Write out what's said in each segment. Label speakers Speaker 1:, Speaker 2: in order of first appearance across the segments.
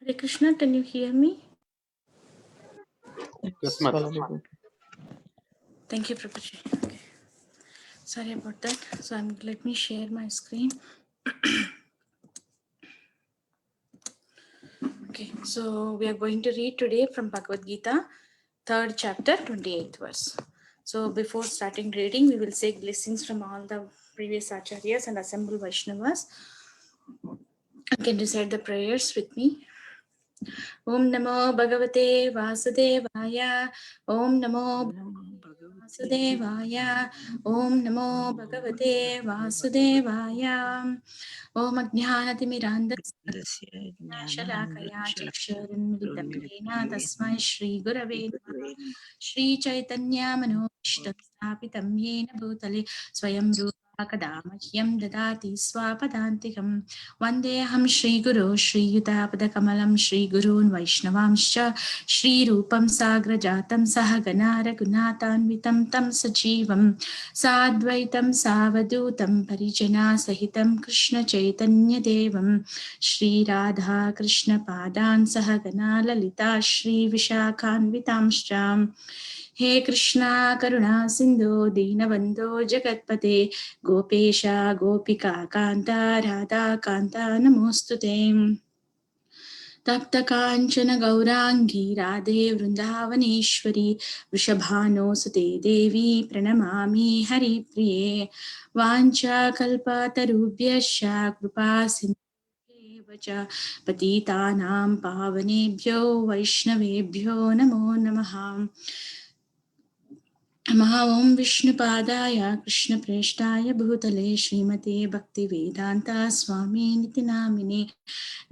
Speaker 1: Hare Krishna, can you hear me?
Speaker 2: Yes, ma'am.
Speaker 1: Thank you, Prabhuji. Okay. Sorry about that. So let me share my screen. Okay, so we are going to read today from Bhagavad Gita, 3rd chapter, 28th verse. So before starting reading, we will say blessings from all the previous acharyas and assembled Vaishnavas. You can recite the prayers with me. Om Namo Bhagavate Vasudevaya. Om Namo Vasudevaya. Om Namo Bhagavate Vasudevaya. Om Ajnanatimirandasya Shalakaya Chakshurunmilitam Tasmai Shri Gurave Namaha. Shri Chaitanya Manobishtam Sthapitam Yena Bhutale Swayam Rupa Kada Mahyam Dadati Swapadantikam Vandeham Shri Guru Shri Yudapada Kamalam Shri Gurun Vaishnavamscha Shri Rupam Sagra Jatam Sahagana Raghunathanvitam Tam Sajivam Sadvaitam Savadutam Parijana Sahitam Krishna Chaitanya Devam Shri Radha Krishna Padan Sahagana Lalita Shri Vishakhanvitamshram He Krishna Karuna Sindhu Dinabandho Jagatpate Gopesha Gopika Kanta Radha Kanta Namostute Tapta Kanchana Gaurangi Radhe Vrindavaneshwari Vrishabhano Devi Pranamami Hari Priye Vancha Kalpatarubhyasya Kripa Sindhuvacha Patitanam Pavanebhyo Vaishnavebhyo Namo Namaha नमः ओं विष्णुपादाय कृष्णप्रेष्ठाय भूतले श्रीमते भक्तिवेदान्ता स्वामिनिति नामिने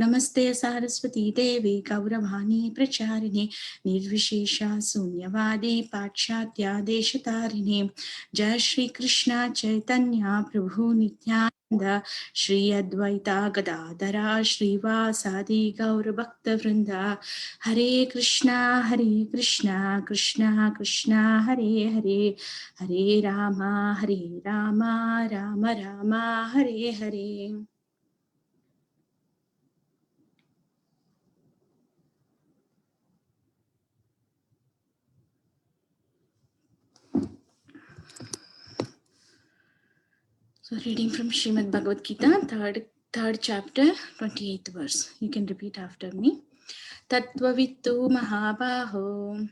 Speaker 1: नमस्ते सारस्वती देवी गौरवाणी प्रचारिणे निर्विशेषा शून्यवादी पाश्चात्या देशतारिणे जय श्री कृष्ण चैतन्य प्रभु नित्यानंद श्री अद्वैता गदाधरा श्रीवासादि गौरभक्तवृंदा हरे Krishna Krishna Krishna Hare Hare Hare Ram Ram Ram Hare Hare. So reading from Srimad Bhagavad Gita, third chapter, 28th verse. You can repeat after me. Tattvavittu Mahabaho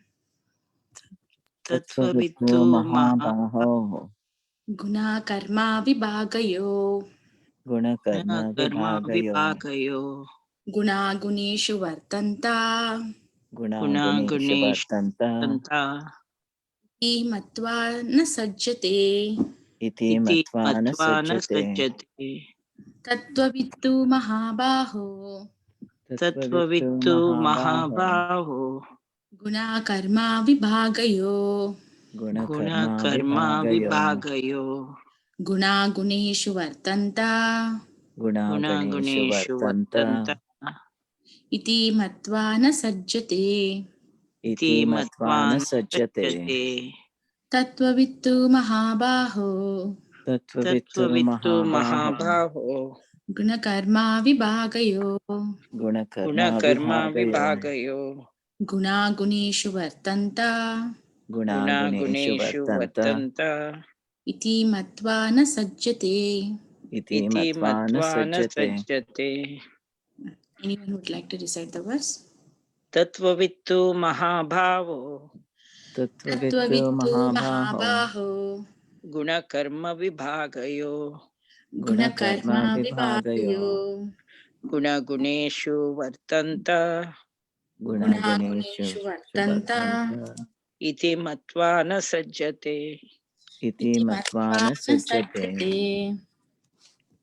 Speaker 2: Tattvavitu Mahabaho
Speaker 1: Guna Karma Vibhagayo
Speaker 2: Gunakarma
Speaker 3: Karma
Speaker 2: Vibhagayo
Speaker 3: Vipakayo
Speaker 1: Guna Guneshu Vartanta
Speaker 3: Guna
Speaker 2: Gunaguneshu
Speaker 3: Gunesh
Speaker 2: Vartanta
Speaker 3: Tanta
Speaker 1: I Matva Na Sajjate.
Speaker 2: Iti
Speaker 3: Iti
Speaker 2: Matvana
Speaker 3: Matvana
Speaker 2: Sajjate
Speaker 3: Sajjati
Speaker 1: Tattvavittu Mahabaho
Speaker 2: Tattvavitu
Speaker 3: Tattvavitu
Speaker 2: Mahabaho
Speaker 3: Mahabaho
Speaker 1: Guna Karma Vibhagayo
Speaker 3: Guna
Speaker 2: Gunakarma
Speaker 3: Karma
Speaker 2: Vibhagayo
Speaker 3: Vibhagayo
Speaker 1: Guna Guneshu Vartanta
Speaker 3: Guna
Speaker 2: Gunaguneshu
Speaker 3: Guneshu
Speaker 2: Vartanta
Speaker 3: Vartanta
Speaker 1: Iti Matva Na Sajjate.
Speaker 2: Iti
Speaker 3: Iti
Speaker 2: Matvana
Speaker 3: Matvana
Speaker 2: Sajjate
Speaker 3: Sajjati
Speaker 1: Tattvavittu Mahabaho
Speaker 2: Tattvavitu
Speaker 3: Tattvavitu
Speaker 2: Mahabaho
Speaker 3: Mahabaho
Speaker 1: Gunakarma Vibhagayo
Speaker 3: Guna
Speaker 2: Gunakarma
Speaker 3: Karma
Speaker 2: Vibhagayo
Speaker 3: Vibhagayo
Speaker 1: Guna Guneshu Vartanta
Speaker 3: Guna
Speaker 2: Gunaguneshu
Speaker 3: Guneshu
Speaker 2: Vartanta
Speaker 3: Vartanta
Speaker 1: Iti Matva Na Sajjate.
Speaker 2: Iti
Speaker 3: Iti
Speaker 2: Matvana
Speaker 3: Matvana
Speaker 2: Sajjate
Speaker 3: Sajjate
Speaker 1: Anyone would like to recite the verse?
Speaker 3: Tattvavittu Mahabhavo
Speaker 2: Tattvavitu
Speaker 1: Tattvavittu
Speaker 2: Mahabaho
Speaker 1: Mahabaho
Speaker 3: Gunakarma Vibhagayo
Speaker 2: Gunakarma
Speaker 1: Gunakarma
Speaker 2: Vibhagayo
Speaker 1: Vibhagayo
Speaker 3: Gunaguneshu Vartanta
Speaker 1: Guna
Speaker 2: Gunaguneshu
Speaker 1: Guneshu Vartanta
Speaker 2: Vartanta
Speaker 3: Iti Matvana Sajjate
Speaker 2: Iti
Speaker 1: Iti Matva
Speaker 2: Matvana
Speaker 1: Na
Speaker 2: Sajjate
Speaker 1: Sajjate.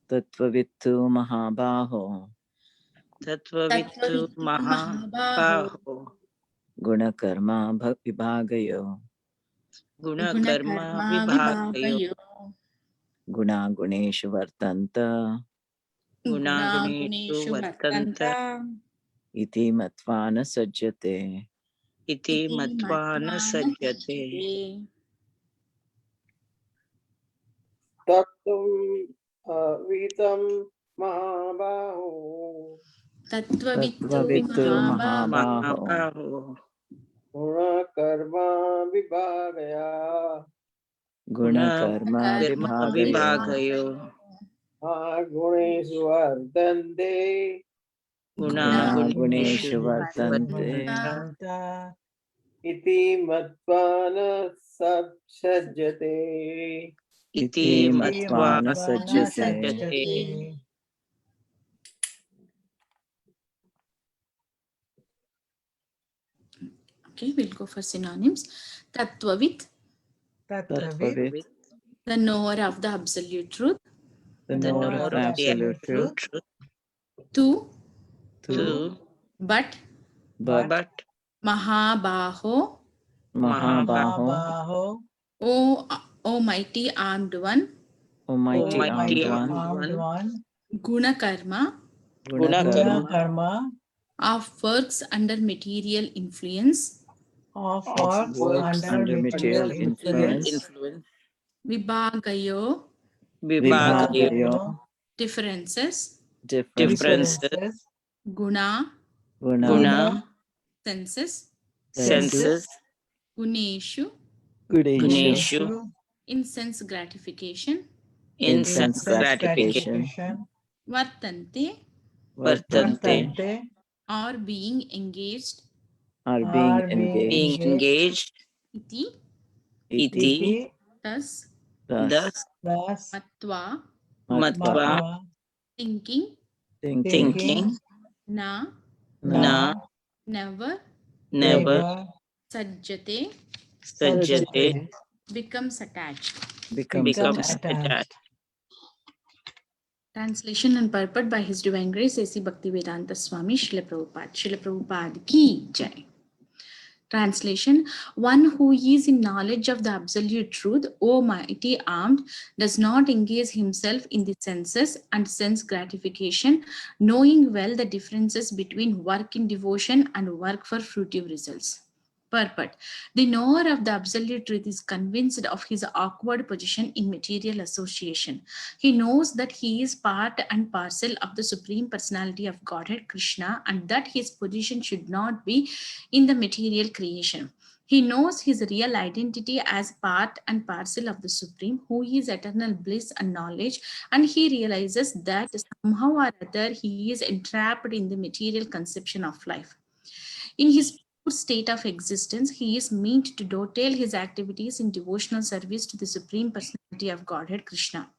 Speaker 2: Tattvavitu Mahabaho
Speaker 3: Tattvavittu
Speaker 1: Tattvavittu Mahabaho
Speaker 3: Mahabhavo
Speaker 2: Gunakarma Vibhagayo
Speaker 3: Gunakarma
Speaker 1: Gunakarma
Speaker 3: Vibhagayo
Speaker 1: Vibhagayo
Speaker 2: Gunaguneshu Vartanta
Speaker 1: Guna
Speaker 3: Gunaguneshu
Speaker 1: Guneshu
Speaker 3: Vartanta
Speaker 1: Vartanta
Speaker 2: Iti Matvana Sajjate
Speaker 3: Iti
Speaker 1: Iti
Speaker 3: Matvana
Speaker 1: Matva Na
Speaker 3: Sajjate
Speaker 1: Sajjate.
Speaker 4: तत्त्वं वीतं महाबाहो
Speaker 1: Tattvavittu
Speaker 2: Tattvavittu
Speaker 1: Mahabaho
Speaker 2: Mahabaho
Speaker 4: गुणकर्मा विभागया
Speaker 2: Gunakarma Vibhagayo
Speaker 3: Vibhagayo
Speaker 4: गुणेषु वर्तन्ते
Speaker 2: Guna
Speaker 3: Guneshu
Speaker 2: Guneshu Vartante
Speaker 3: Vartanta
Speaker 4: इति मत्वा न सज्जते
Speaker 3: Iti
Speaker 2: Matva
Speaker 3: Matva
Speaker 2: Sajjate.
Speaker 3: Sajjate.
Speaker 1: Okay, we'll go for synonyms. Tattvavit,
Speaker 2: Tattvavit,
Speaker 1: the knower of the absolute truth.
Speaker 2: the
Speaker 3: The
Speaker 2: knower
Speaker 3: knower
Speaker 2: of
Speaker 3: of the
Speaker 2: absolute truth.
Speaker 3: truth.
Speaker 1: Tu,
Speaker 3: Two.
Speaker 1: but
Speaker 2: But
Speaker 1: Mahabaho,
Speaker 2: Mahabaho,
Speaker 1: O mighty armed one,
Speaker 2: Almighty
Speaker 3: Almighty
Speaker 2: Armed
Speaker 3: Armed
Speaker 2: One,
Speaker 3: One.
Speaker 1: Gunakarma,
Speaker 2: Gunakarma,
Speaker 1: of works under material influence,
Speaker 3: Of
Speaker 2: of works under material influence,
Speaker 3: influence.
Speaker 1: Vibhagayo,
Speaker 3: Vibhagayo.
Speaker 2: Vibhagayo,
Speaker 1: differences,
Speaker 3: Differences.
Speaker 1: Guna,
Speaker 2: Guna,
Speaker 3: Guna.
Speaker 1: senses,
Speaker 3: Senses.
Speaker 1: Guneshu,
Speaker 2: Guneshu,
Speaker 3: Guneshu.
Speaker 1: in sense gratification,
Speaker 2: in
Speaker 3: Sense
Speaker 2: sense gratification,
Speaker 1: Vartante,
Speaker 2: Vartante,
Speaker 1: or being engaged,
Speaker 2: are being
Speaker 3: Being
Speaker 2: engaged,
Speaker 3: engaged.
Speaker 1: iti,
Speaker 3: Iti.
Speaker 1: thus,
Speaker 2: thus,
Speaker 1: Matva,
Speaker 3: Matva.
Speaker 1: thinking,
Speaker 3: Thinking.
Speaker 1: Na,
Speaker 3: Na.
Speaker 1: never,
Speaker 3: Never.
Speaker 1: Sajjate,
Speaker 3: Sajjate.
Speaker 1: becomes attached.
Speaker 2: becomes
Speaker 3: Becomes
Speaker 2: attached.
Speaker 3: attached.
Speaker 1: Translation and purport by His Divine Grace A.C. Bhaktivedanta Swami Srila Prabhupada. Srila Prabhupada ki jai. Translation: one who is in knowledge of the absolute truth, O mighty armed, does not engage himself in the senses and sense gratification, knowing well the differences between work in devotion and work for fruitive results. Purport: the knower of the absolute truth is convinced of his awkward position in material association. He knows that he is part and parcel of the Supreme Personality of Godhead, Krishna, and that his position should not be in the material creation. He knows his real identity as part and parcel of the Supreme, who is eternal bliss and knowledge, and he realizes that somehow or other he is entrapped in the material conception of life. In his pure state of existence, he is meant to dovetail his activities in devotional service to the Supreme Personality of Godhead, Krishna.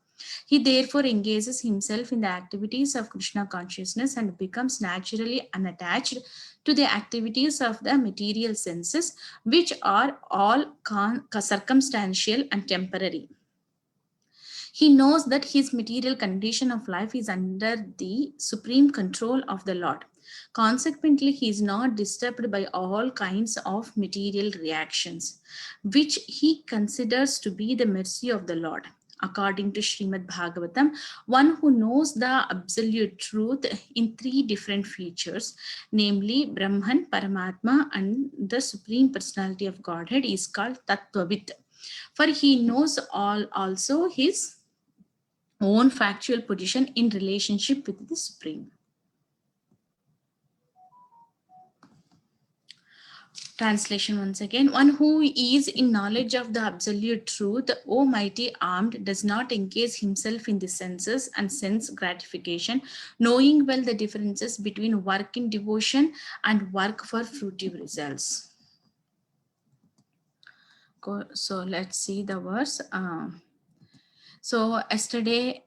Speaker 1: He therefore engages himself in the activities of Krishna consciousness and becomes naturally unattached to the activities of the material senses, which are all circumstantial and temporary. He knows that his material condition of life is under the supreme control of the Lord. Consequently, he is not disturbed by all kinds of material reactions, which he considers to be the mercy of the Lord. According to Srimad Bhagavatam, one who knows the absolute truth in three different features, namely Brahman, Paramatma, and the Supreme Personality of Godhead, is called Tattvavit. For he knows also his own factual position in relationship with the Supreme. Translation once again: one who is in knowledge of the absolute truth, O mighty armed, does not engage himself in the senses and sense gratification, knowing well the differences between work in devotion and work for fruitive results. So let's see the verse. So yesterday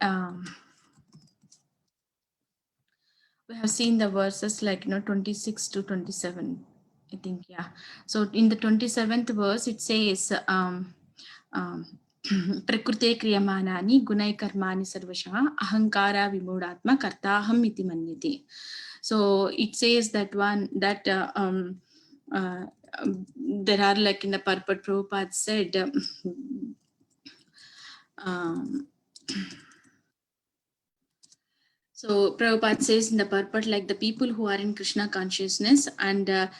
Speaker 1: we have seen the verses like 26 to 27, I think. Yeah. So in the 27th verse it says prakrute kriyamanani gunai karmani sarvashah ahankara vimudatma kartaham iti manyate. So it says that there are, like in the purport, Prabhupada said so So Prabhupada says in the purport, like the people who are in Krishna consciousness and the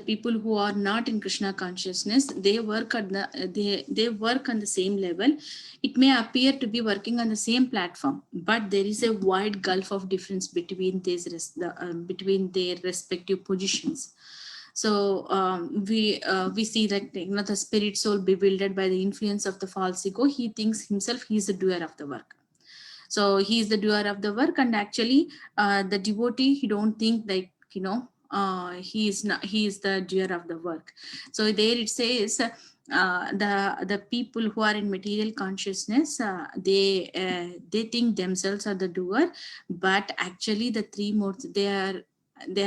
Speaker 1: people who are not in Krishna consciousness, they work at they work on the same level. It may appear to be working on the same platform, but there is a wide gulf of difference between between their respective positions. So we see that the spirit soul bewildered by the influence of the false ego, he thinks himself he is the doer of the work. So he is the doer of the work, and actually the devotee, he don't think like he is not, he is the doer of the work. So there it says the people who are in material consciousness, they think themselves are the doer, but actually the three modes, they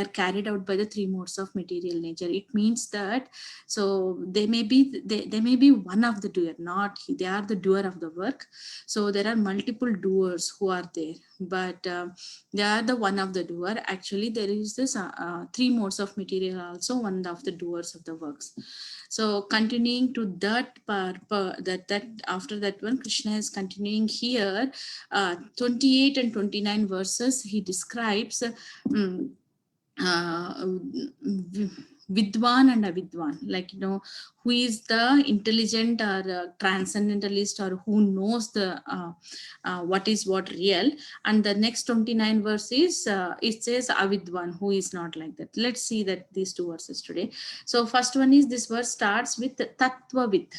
Speaker 1: are carried out by the three modes of material nature. It means that so they may be one of the doer, not they are the doer of the work. So there are multiple doers who are there, but they are the one of the doer. Actually there is this three modes of material also one of the doers of the works. So continuing to that part, that after that one, Krishna is continuing here, 28 and 29 verses, he describes Vidwan and Avidwan, like who is the intelligent or transcendentalist, or who knows the what is what real. And the next 29 verses, it says Avidwan, who is not like that. Let's see that these two verses today. So first one is, this verse starts with Tattvavit.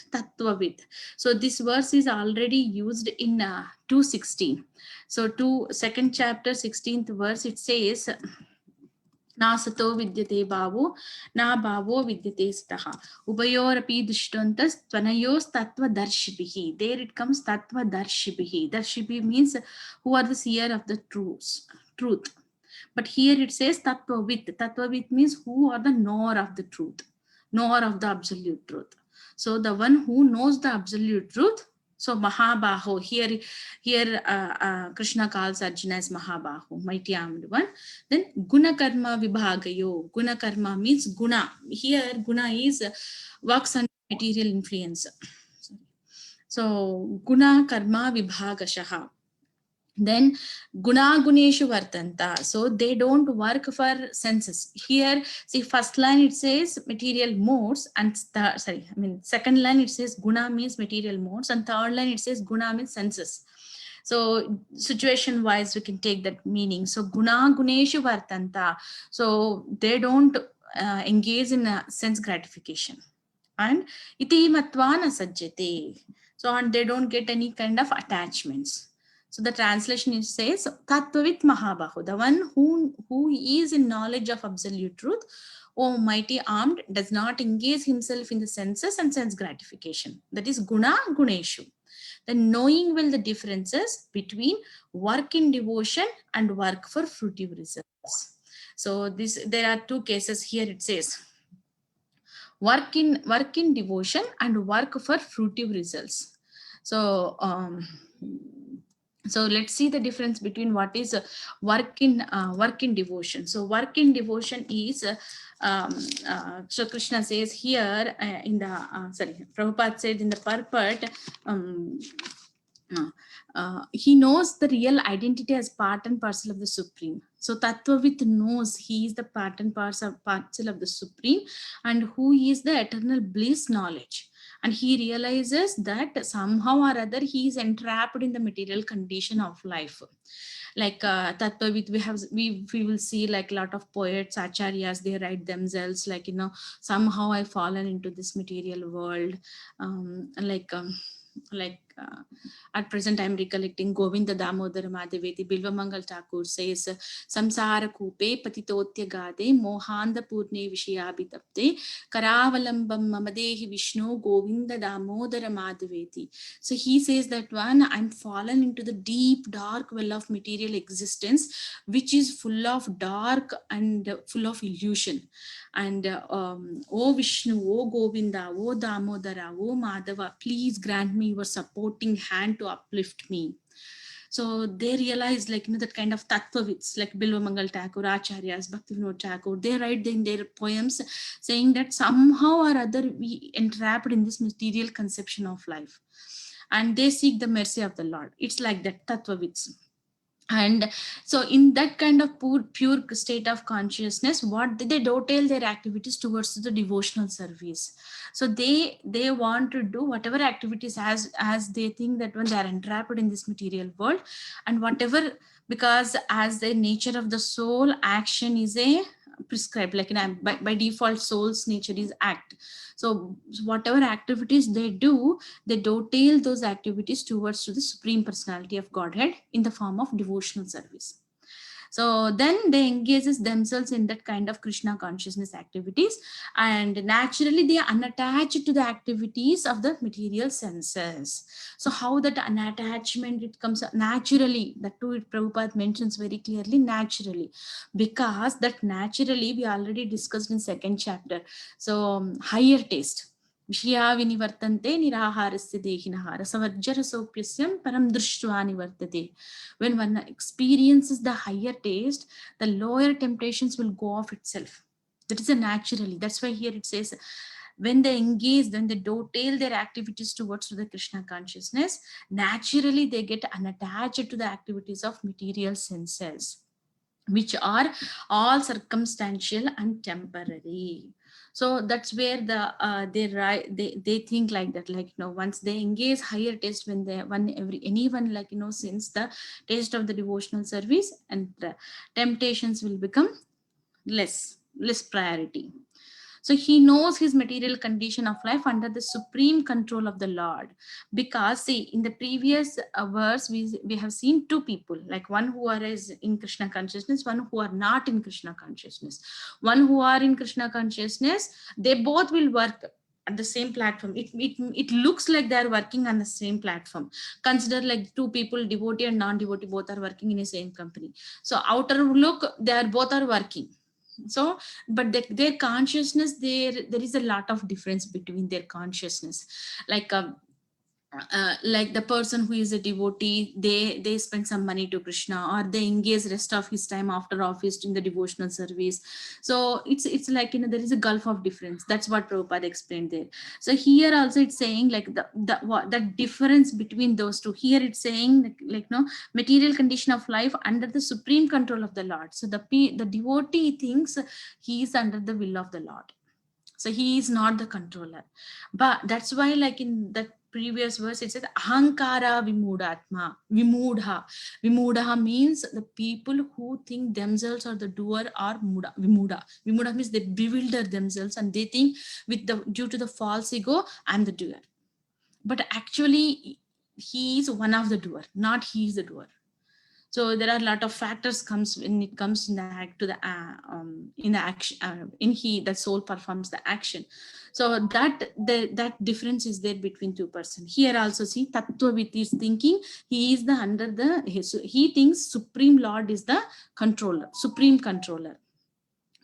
Speaker 1: So this verse is already used in 2:16. So second chapter 16th verse, it says, ना सतो विद्यते भावो ना भावो विद्यते स्तः उभयोरपि दृष्टान्तस्त्वनयोस्तत्त्वदर्शिभिः. There it comes tattvadarshibhihi. Darshibi means who are the seer of the truth. But here it says tattvavit. Tattvavit means who are the knower of the truth, knower of the absolute truth. So the one who knows the absolute truth. So Mahabaho, here Krishna calls Arjuna as Mahabaho, mighty armed one. Then Guna Karma Vibhagayo. Guna Karma means Guna. Here Guna is works under material influence. So Guna Karma Vibhagashaha. Then Guna Guneshu Vartanta. So they don't work for senses. Here, see, first line it says material modes, and second line it says Guna means material modes, and third line it says Guna means senses. So situation wise we can take that meaning. So Guna Guneshu Vartanta. So they don't engage in sense gratification. And iti matvana sajjate. So and they don't get any kind of attachments. So the translation says Tattvavit Mahabahu, the one who is in knowledge of absolute truth, O mighty armed, does not engage himself in the senses and sense gratification. That is Guna Guneshu. Then knowing well the differences between work in devotion and work for fruitive results. So there are two cases here. It says work in devotion and work for fruitive results. So so let's see the difference between what is work in devotion. So work in devotion is so Krishna says here in the Prabhupada said in the purport, he knows the real identity as part and parcel of the Supreme. So Tattvavit knows he is the part and parcel of the Supreme, and who is the eternal bliss knowledge. And he realizes that somehow or other he is entrapped in the material condition of life. Like Tattvavit, we will see like a lot of poets, acharyas, they write themselves like, somehow I've fallen into this material world. At present I'm recollecting Govinda Damodara Madhaveti. Bilvamangal Thakur says, Samsara Kupe Patitotya Gade Mohanda Purne Vishayabhitapte Karavalambam Mamadehi Vishnu Govinda Damodara Madhaveti. So he says that one, I'm fallen into the deep dark well of material existence, which is full of dark and full of illusion. And O Vishnu, O Govinda, O Damodara, O Madhava, please grant me your supporting hand to uplift me. So they realize like, that kind of tattvavits like Bilvamangal Thakur, Acharyas, Bhaktivinoda Thakur, they write in their poems saying that somehow or other we entrapped in this material conception of life. And they seek the mercy of the Lord. It's like that, tattvavits. And so in that kind of pure state of consciousness, what they dovetail their activities towards the devotional service. So they want to do whatever activities as they think that when they are entrapped in this material world, and whatever, because as the nature of the soul, action is a prescribed, like by default soul's nature is act. So whatever activities they do, they dovetail those activities towards to the Supreme Personality of Godhead in the form of devotional service. So then they engages themselves in that kind of Krishna consciousness activities, and naturally they are unattached to the activities of the material senses. So how that unattachment, it comes naturally, that too Prabhupada mentions very clearly, naturally, because that naturally we already discussed in second chapter. So higher taste, विषया विनिवर्तन्ते निराहारस्य देहिनः रसवर्जरसोऽप्यस्यं परं दृष्ट्वा निवर्तते. When one experiences the higher taste, the lower temptations will go off itself. That is a naturally. That's why here it says, when they engage, when they dovetail their activities towards the Krishna consciousness, naturally they get unattached to the activities of material senses, which are all circumstantial and temporary. So that's where they think like that, like, once they engage higher taste, when anyone, like, since the taste of the devotional service, and the temptations will become less priority. So he knows his material condition of life under the supreme control of the Lord. Because see, in the previous verse, we have seen two people, like one who are is in Krishna consciousness, one who are not in Krishna consciousness. One who are in Krishna consciousness, they both will work at the same platform. It looks like they are working on the same platform. Consider like two people, devotee and non-devotee, both are working in the same company. So outer look, they are both are working. So but their consciousness, there is a lot of difference between their consciousness. Like the person who is a devotee, they spend some money to Krishna, or they engage rest of his time after office in the devotional service. So it's like, there is a gulf of difference. That's what Prabhupada explained there. So here also it's saying like the difference between those two. Here it's saying like material condition of life under the supreme control of the Lord. So the devotee thinks he is under the will of the Lord, so he is not the controller. But that's why, like in that previous verse, it says ahankara vimudha means the people who think themselves are the doer are vimuda means they bewilder themselves, and they think due to the false ego, I'm the doer. But actually he is one of the doer, not he is the doer. So there are a lot of factors comes when it comes in the act to the in the action in he, the soul performs the action. So that difference is there between two persons. Here also see Tattvavit is thinking he is the under the he thinks Supreme Lord is the controller, supreme controller.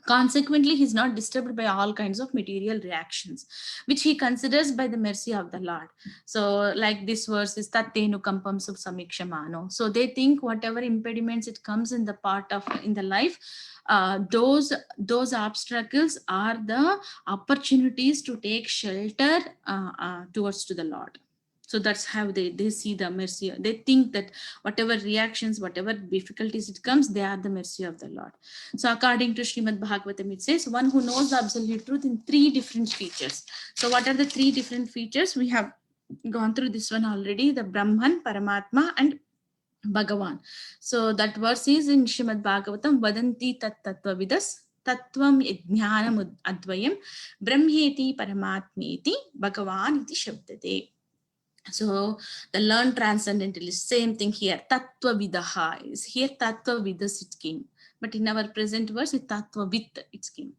Speaker 1: Consequently, he is not disturbed by all kinds of material reactions, which he considers by the mercy of the Lord. So, like this verse is Tattenu Kampam Sub Samikshamano. So they think whatever impediments it comes in the part of in the life, those obstacles are the opportunities to take shelter towards to the Lord. So that's how they see the mercy. They think that whatever reactions, whatever difficulties it comes, they are the mercy of the Lord. So according to Srimad Bhagavatam, it says one who knows the absolute truth in three different features. So what are the three different features? We have gone through this one already, the Brahman, Paramatma, and Bhagavan. So that verse is in Srimad Bhagavatam, Vadanti tat tattvavidas tattvam jnanam advayam brahmeti paramatmeti Bhagavan iti shabdate. So the learned transcendentalist, same thing here. Tattva vidaha is here. Tattva vidas it came, but in our present verse, with tattva vid it came.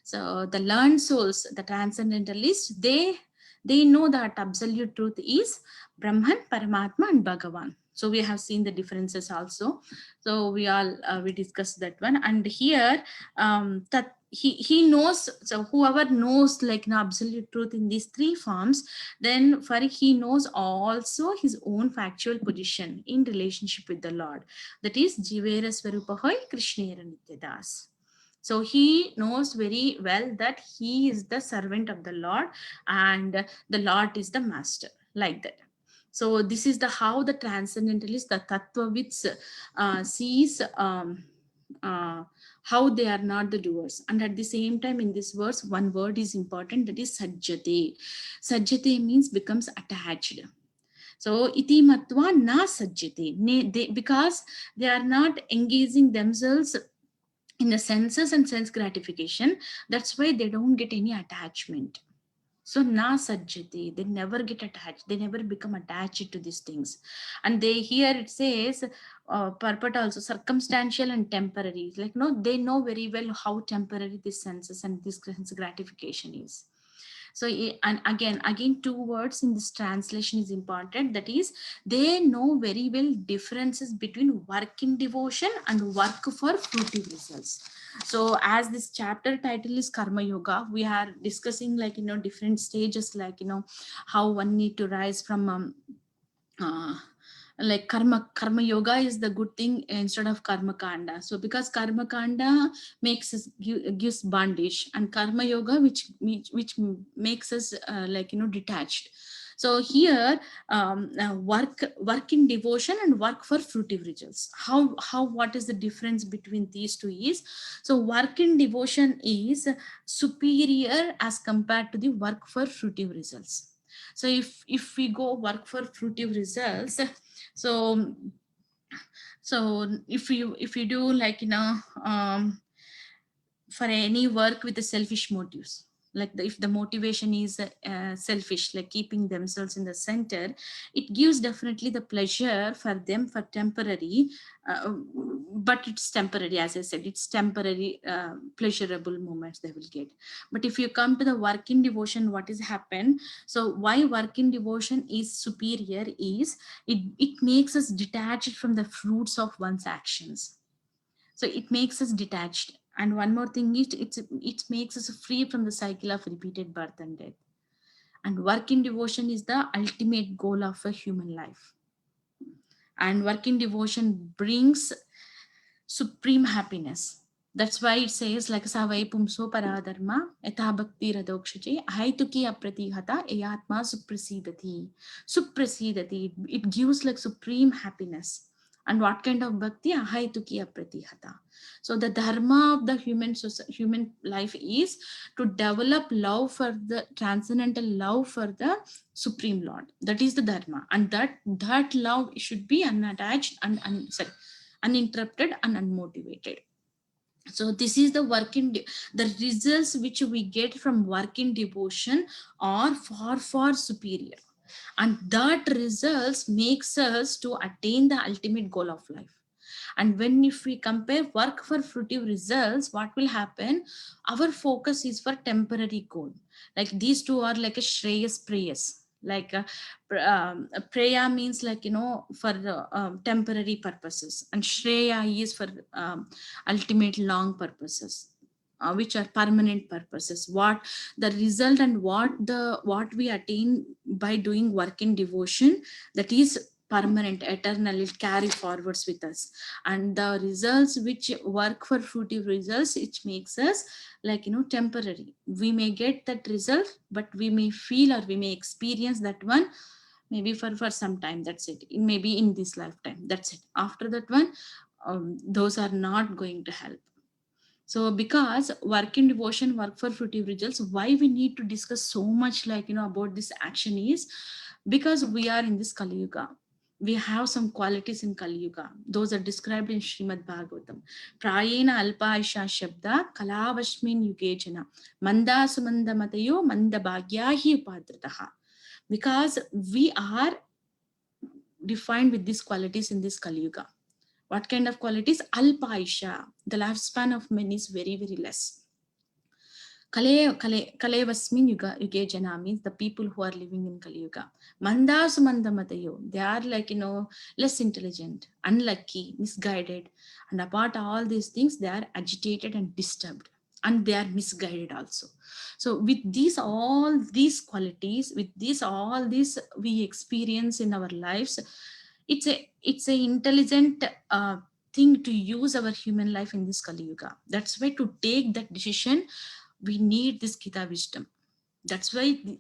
Speaker 1: So the learned souls, the transcendentalists, they know that absolute truth is Brahman, Paramatma, and Bhagavan. So we have seen the differences also. So we discussed that one, and here that he knows. So whoever knows like an absolute truth in these three forms, then for he knows also his own factual position in relationship with the Lord. That is Jivera Swarupahoy Krishnera Nityadas. So he knows very well that he is the servant of the Lord and the Lord is the master, like that. So this is the how the transcendentalist, the Tattvavits sees how they are not the doers. And at the same time, in this verse, one word is important, that is sajjate. Sajjate means becomes attached. So iti matva na sajjate, because they are not engaging themselves in the senses and sense gratification. That's why they don't get any attachment. So na sajjati, they never get attached, they never become attached to these things. And they here it says purport also circumstantial and temporary, like no, they know very well how temporary this senses and this sense gratification is. So and again 2 words in this translation is important, that is they know very well differences between work in devotion and work for fruitive results. So as this chapter title is Karma Yoga, we are discussing like different stages, like how one need to rise from like karma yoga is the good thing instead of karma kanda. So because karma kanda makes us gives bondage, and karma yoga which makes us like detached. So here work in devotion and work for fruitive results. How what is the difference between these two is, so work in devotion is superior as compared to the work for fruitive results. So if we go work for fruitive results, so if you do like for any work with the selfish motives, like if the motivation is selfish, like keeping themselves in the center, it gives definitely the pleasure for them for temporary, but it's temporary, as I said, it's temporary pleasurable moments they will get. But if you come to the work in devotion, what is happen? So why work in devotion is superior is it makes us detached from the fruits of one's actions. So it makes us detached. And one more thing is it makes us free from the cycle of repeated birth and death. And work in devotion is the ultimate goal of a human life. And work in devotion brings supreme happiness. That's why it says like savai pumso paradharma yatha bhakti radokshaje ahaituki apratihata eyatma suprasidati. It gives like supreme happiness. And what kind of bhakti? Ahaituki apratihata. So the dharma of the human life is to develop love for the transcendental love for the Supreme Lord. That is the dharma, and that love should be unattached and uninterrupted and unmotivated. So this is the the results which we get from work in devotion are far superior, and that results makes us to attain the ultimate goal of life. And when if we compare work for fruitive results, what will happen? Our focus is for temporary goal. Like these two are like a shreyas prayas. Like Preya means like for temporary purposes, and Shreya is for ultimate long purposes, which are permanent purposes. What the result and what we attain by doing work in devotion, that is permanent, eternal, it carry forwards with us. And the results which work for fruitive results, it makes us like temporary. We may get that result, but we may feel or we may experience that one maybe for some time, that's it, maybe in this lifetime, that's it. After that one, those are not going to help. So because work in devotion, work for fruitive results, why we need to discuss so much like about this action is because we are in this Kali Yuga. We have some qualities in Kali Yuga. Those are described in Srimad Bhagavatam. Prayena alpaisha shabda kalavashmin yugejana manda sumanda matayo manda bhagyahi upadrataha. Because we are defined with these qualities in this Kali Yuga. What kind of qualities? Alpaisha. The lifespan of men is very less. Kalevasmin yuge jana means the people who are living in Kali Yuga. Mandasu mandamatayo. They are like, less intelligent, unlucky, misguided. And apart all these things, they are agitated and disturbed. And they are misguided also. So with all these qualities, with all these we experience in our lives, it's a intelligent thing to use our human life in this Kali Yuga. That's why to take that decision, we need this Gita wisdom. That's why the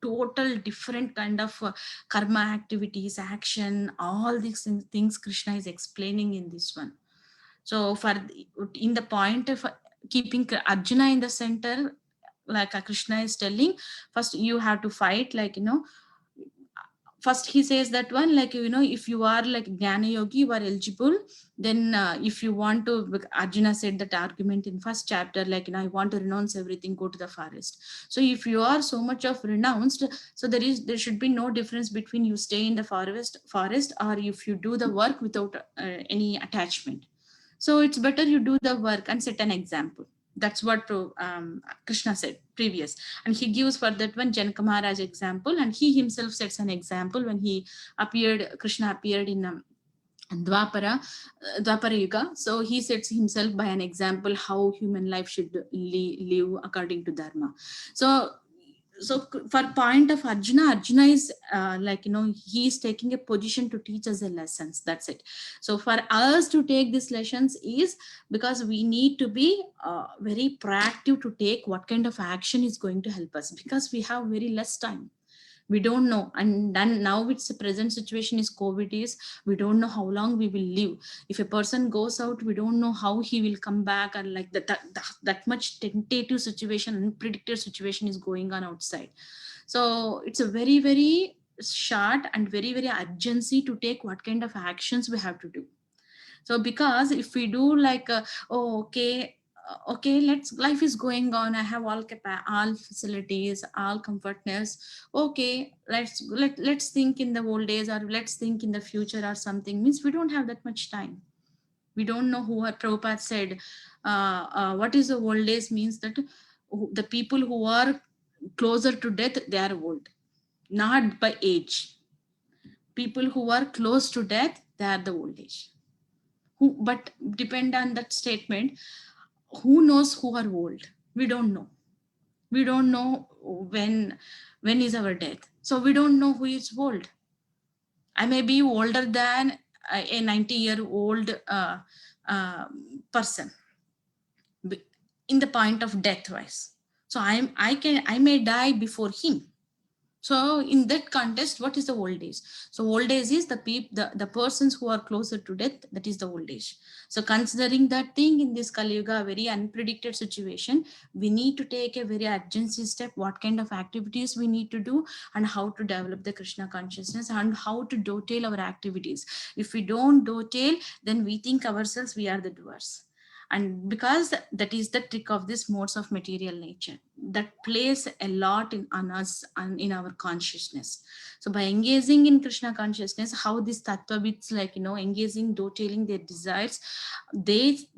Speaker 1: total different kind of karma activities, action, all these things Krishna is explaining in this one. So in the point of keeping Arjuna in the center, like Krishna is telling, first you have to fight, like, first he says that one, like, if you are like Jnana Yogi, you are eligible. Then if you want to, Arjuna said that argument in first chapter, like, I want to renounce everything, go to the forest. So if you are so much of renounced, so there should be no difference between you stay in the forest or if you do the work without any attachment. So it's better you do the work and set an example. That's what Krishna said previous. And he gives for that one Janaka Maharaj example, and he himself sets an example when Krishna appeared in Dwapara Yuga. So he sets himself by an example how human life should live according to Dharma. So for point of Arjuna is like, he is taking a position to teach us the lessons. That's it. So for us to take these lessons is because we need to be very proactive to take what kind of action is going to help us, because we have very less time. We don't know, and then now it's the present situation is COVID is, we don't know how long we will live. If a person goes out, we don't know how he will come back, and like that much tentative situation, unpredicted situation is going on outside. So it's a very, very short and very, very urgency to take what kind of actions we have to do. So because if we do like okay, life is going on, I have all facilities, all comfortness, okay, let's think in the old days, or let's think in the future or something, means we don't have that much time. We don't know who Prabhupada said what is the old days, means that the people who are closer to death, they are old, not by age. People who are close to death, they are the old age. But depend on that statement, who knows who are old? We don't know. We don't know when is our death. So we don't know who is old. I may be older than a 90-year-old person in the point of death wise. So I may die before him. So in that context, what is the old age? So old age is the persons who are closer to death, that is the old age. So considering that thing in this Kali Yuga, very unpredicted situation, we need to take a very urgency step, what kind of activities we need to do, and how to develop the Krishna consciousness, and how to dovetail our activities. If we don't dovetail, then we think ourselves we are the doers. And because that is the trick of this modes of material nature, that plays a lot on us and in our consciousness. So by engaging in Krishna consciousness, how this tattvavits, like, engaging, dovetailing their desires, they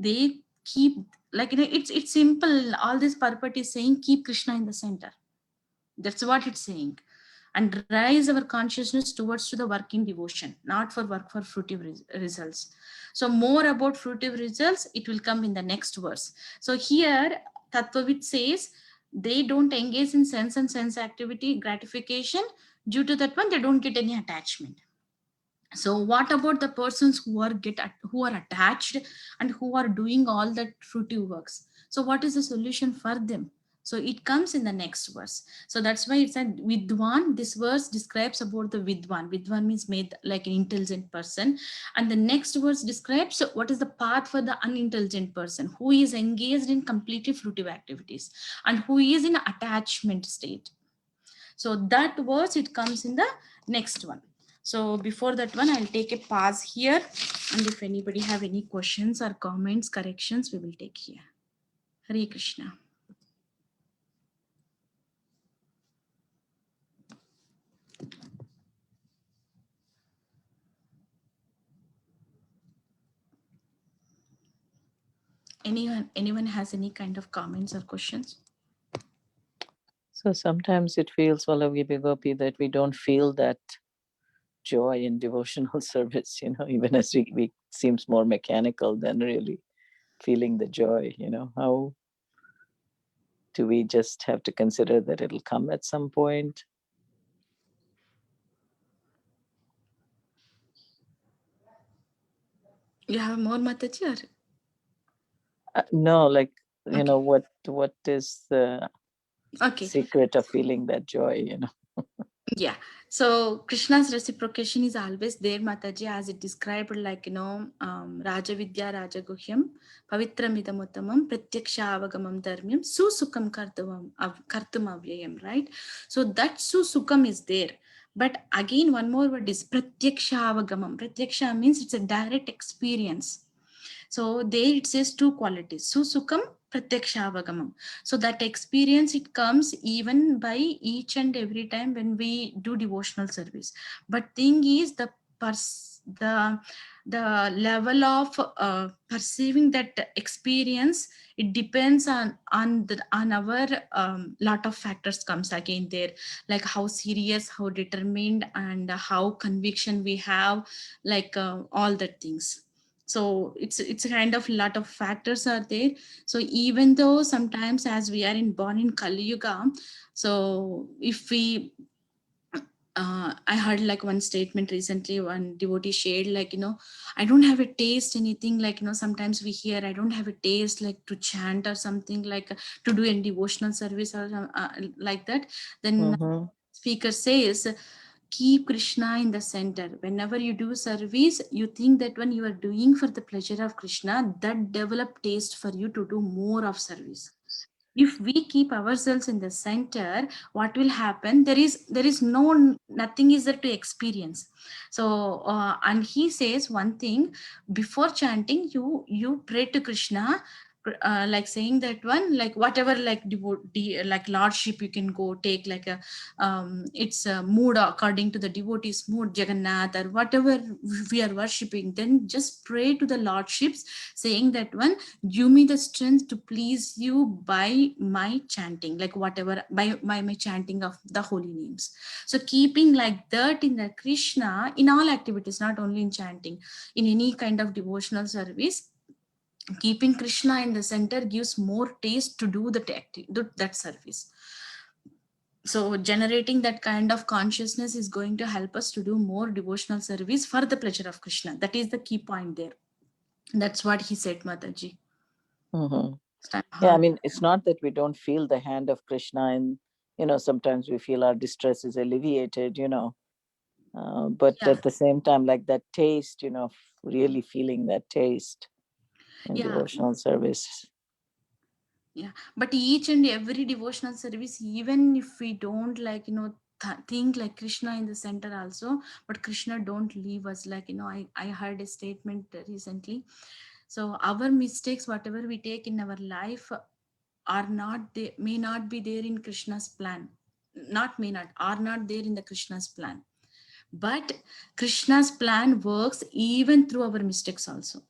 Speaker 1: keep, like, it's simple. All this purport is saying, keep Krishna in the center. That's what it's saying. And rise our consciousness towards to the working devotion, not for work for fruitive results. So more about fruitive results, it will come in the next verse. So here Tattvavit says they don't engage in sense and sense activity gratification. Due to that one, they don't get any attachment. So what about the persons who are attached and who are doing all that fruitive works? So what is the solution for them? So it comes in the next verse. So that's why it's said Vidwan. This verse describes about the Vidwan. Vidwan means made like an intelligent person. And the next verse describes what is the path for the unintelligent person who is engaged in completely fruitive activities and who is in attachment state. So that verse, it comes in the next one. So before that one, I'll take a pause here. And if anybody have any questions or comments, corrections, we will take here. Hare Krishna. Anyone has any kind of comments or questions?
Speaker 2: So sometimes it feels, Vallabhi Gopi, that we don't feel that joy in devotional service, even as we seems more mechanical than really feeling the joy. How do we just have to consider that it'll come at some point?
Speaker 1: You have more, Mataji?
Speaker 2: No, like,
Speaker 1: Okay.
Speaker 2: what is the
Speaker 1: Okay.
Speaker 2: secret of feeling that joy, you know.
Speaker 1: Yeah. So Krishna's reciprocation is always there, Mataji, as it described, like, Raja Vidya Raja Guhyam, Pavitramidam Uttamam, Pratyaksha Avagamam Dharmyam, Susukam Kartum Avyayam, right? So that Susukam is there. But again, one more word is Pratyaksha Avagamam. Pratyaksha means it's a direct experience. So there it says two qualities, Susukam, Pratyaksha. So that experience, it comes even by each and every time when we do devotional service. But thing is, the level of perceiving that experience, it depends on our lot of factors comes again there, like how serious, how determined, and how conviction we have, like all the things. So it's a kind of lot of factors are there. So even though sometimes, as we are born in Kali Yuga, so if we I heard like one statement recently, one devotee shared, like, I don't have a taste anything, like, sometimes we hear, I don't have a taste like to chant or something, like to do a devotional service or like that. Then
Speaker 2: Mhm.
Speaker 1: speaker says, keep Krishna in the center. Whenever you do service, you think that when you are doing for the pleasure of Krishna, that develop taste for you to do more of service. If we keep ourselves in the center, what will happen? There is nothing is there to experience. So and he says one thing, before chanting, you pray to Krishna, like saying that one, like whatever, like like lordship you can go take, like a it's a mood according to the devotee's mood, Jagannath or whatever we are worshipping, then just pray to the lordships, saying that one, give me the strength to please you by my chanting, like whatever, by my chanting of the holy names. So keeping like that in the Krishna in all activities, not only in chanting, in any kind of devotional service, keeping Krishna in the center gives more taste to do that service. So generating that kind of consciousness is going to help us to do more devotional service for the pleasure of Krishna. That is the key point there. That's what he said, Mataji.
Speaker 2: Mhm.
Speaker 1: Time
Speaker 2: Yeah, I
Speaker 1: hard.
Speaker 2: mean, it's not that we don't feel the hand of Krishna, and sometimes we feel our distress is alleviated, but
Speaker 1: Yeah.
Speaker 2: at the same time, like that taste, really feeling that taste in
Speaker 1: Yeah.
Speaker 2: devotional service.
Speaker 1: Yeah, but each and every devotional service, even if we don't, like, think like Krishna in the center also, but Krishna don't leave us, like, I heard a statement recently. So our mistakes, whatever we take in our life, are not, they may not be there in Krishna's plan, not may not, are not there in the Krishna's plan, but Krishna's plan works even through our mistakes also.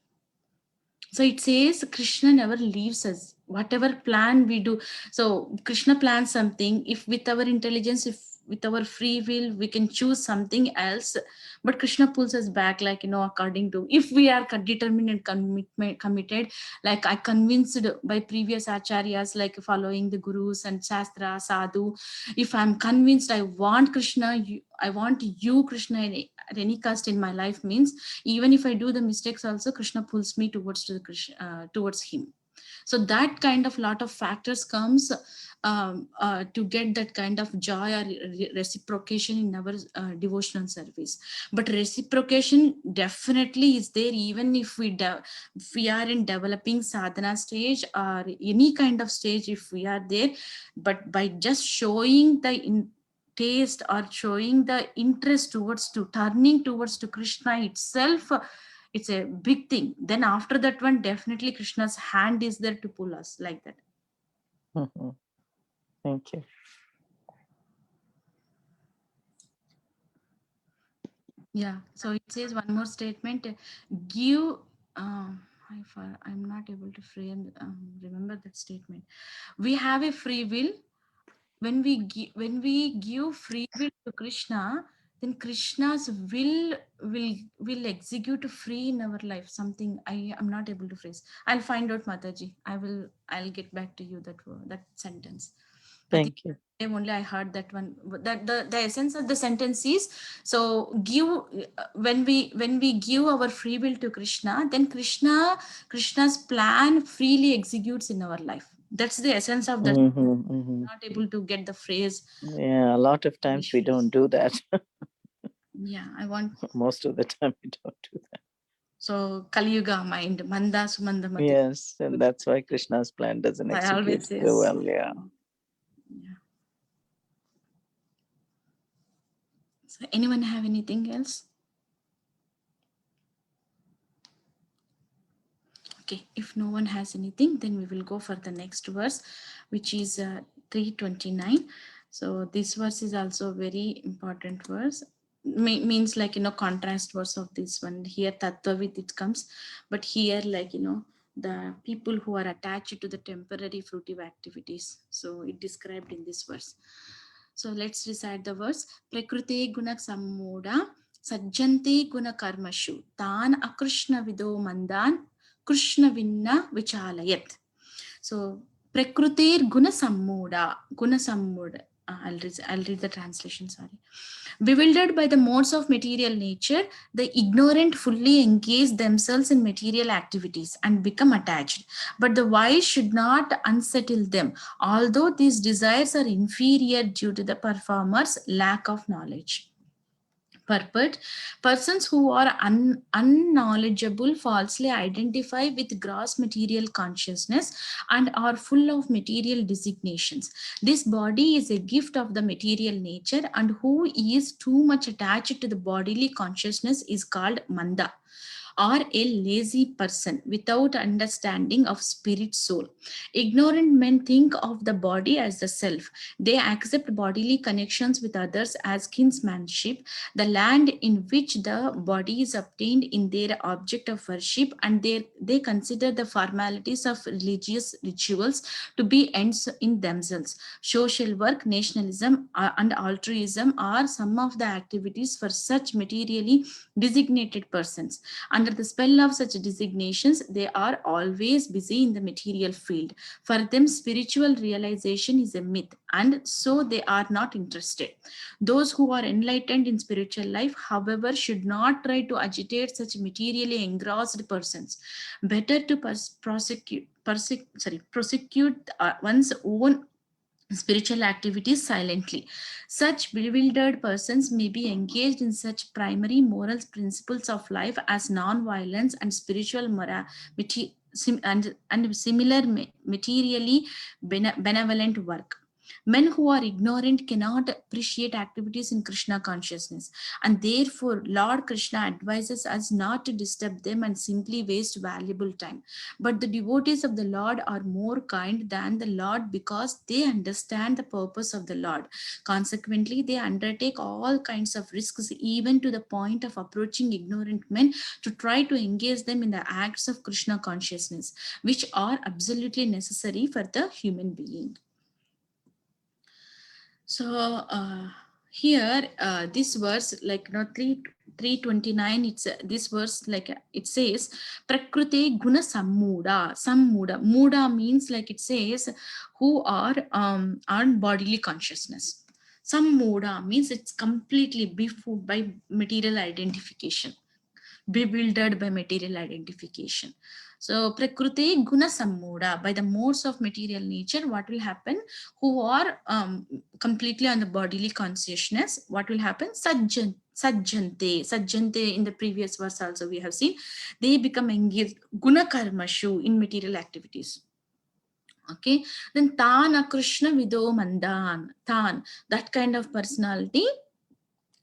Speaker 1: So it says Krishna never leaves us. Whatever plan we do, so Krishna plans something. If with our intelligence, if with our free will, we can choose something else, but Krishna pulls us back, like, according to, if we are determined and committed, like I convinced by previous acharyas, like following the gurus and shastra sadhu. If I'm convinced, I want Krishna, I want you, Krishna, at any cost in my life, means even if I do the mistakes also, Krishna pulls me towards him. So that kind of lot of factors comes to get that kind of joy or reciprocation in our devotional service. But reciprocation definitely is there, even if if we are in developing sadhana stage or any kind of stage, if we are there, but by just showing the taste or showing the interest towards to turning towards to Krishna itself, it's a big thing. Then after that one, definitely Krishna's hand is there to pull us, like that.
Speaker 2: Mhm. Thank you.
Speaker 1: Yeah. So it says one more statement, give I'm not able to remember that statement. We have a free will. When we give free will to Krishna, then Krishna's will execute free in our life. Something I am not able to phrase. I'll find out, Mataji. I'll get back to you that sentence. I think
Speaker 2: Thank you.
Speaker 1: only I heard that one. That the essence of the sentence is, so give, when we give our free will to Krishna, then Krishna's plan freely executes in our life. That's the essence of that. Not able to get the phrase.
Speaker 2: Yeah, a lot of times we don't do that.
Speaker 1: Yeah, I want.
Speaker 2: Most of the time we don't do that.
Speaker 1: So Kali Yuga mind, Manda Sumanda Mati.
Speaker 2: Yes, and that's why Krishna's plan doesn't
Speaker 1: I
Speaker 2: execute
Speaker 1: always say.
Speaker 2: so well. Yeah.
Speaker 1: Yeah. So anyone have anything else? Okay, if no one has anything, then we will go for the next verse, which is 329. So this verse is also a very important verse. Means like, contrast verse of this one. Here Tattvavid it comes, but here like, the people who are attached to the temporary fruitive activities. So it described in this verse. So let's recite the verse. Prakrute guna sammoda sajjante guna karmashu tan akrishna vido mandan Krishna Vinna Vichalayat. So Prakrutir Guna Sammuda. Guna Sammuda. I'll read the translation, sorry. Bewildered by the modes of material nature, the ignorant fully engage themselves in material activities and become attached. But the wise should not unsettle them, although these desires are inferior due to the performer's lack of knowledge. Purport: persons who are unknowledgeable falsely identify with gross material consciousness and are full of material designations. This body is a gift of the material nature, and who is too much attached to the bodily consciousness is called Manda, or a lazy person without understanding of spirit soul. Ignorant men think of the body as the self. They accept bodily connections with others as kinsmanship, the land in which the body is obtained in their object of worship, and they consider the formalities of religious rituals to be ends in themselves. Social work, nationalism, and altruism are some of the activities for such materially designated persons. Under the spell of such designations, they are always busy in the material field. For them, spiritual realization is a myth, and so they are not interested. Those who are enlightened in spiritual life, however, should not try to agitate such materially engrossed persons. Better to prosecute one's own spiritual activities silently. Such bewildered persons may be engaged in such primary moral principles of life as non-violence and spiritual morality and similar materially benevolent work. Men who are ignorant cannot appreciate activities in Krishna consciousness, and therefore Lord Krishna advises us not to disturb them and simply waste valuable time. But the devotees of the Lord are more kind than the Lord because they understand the purpose of the Lord. Consequently, they undertake all kinds of risks, even to the point of approaching ignorant men to try to engage them in the acts of Krishna consciousness, which are absolutely necessary for the human being. So here, this verse, like 329, it's this verse, like it says, Prakrute Guna Sammuda. Muda means, like it says, who are on bodily consciousness. Sammuda means it's completely befooled by material identification, bewildered by material identification. So Prakriti Guna Sammuda, by the modes of material nature, what will happen? Who are completely on the bodily consciousness, what will happen? Sajjante in the previous verse also we have seen, they become engaged Guna Karmashu in material activities. Okay, then Tan Krishna Vido Mandan, Tan, that kind of personality,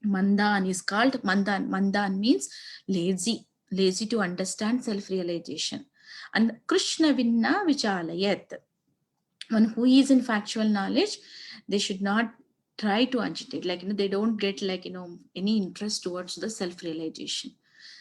Speaker 1: Mandan is called Mandan. Mandan means lazy to understand self-realization. And Krishna Vinna Vichalayat, one who is in factual knowledge, they should not try to agitate, like they don't get like any interest towards the self-realization.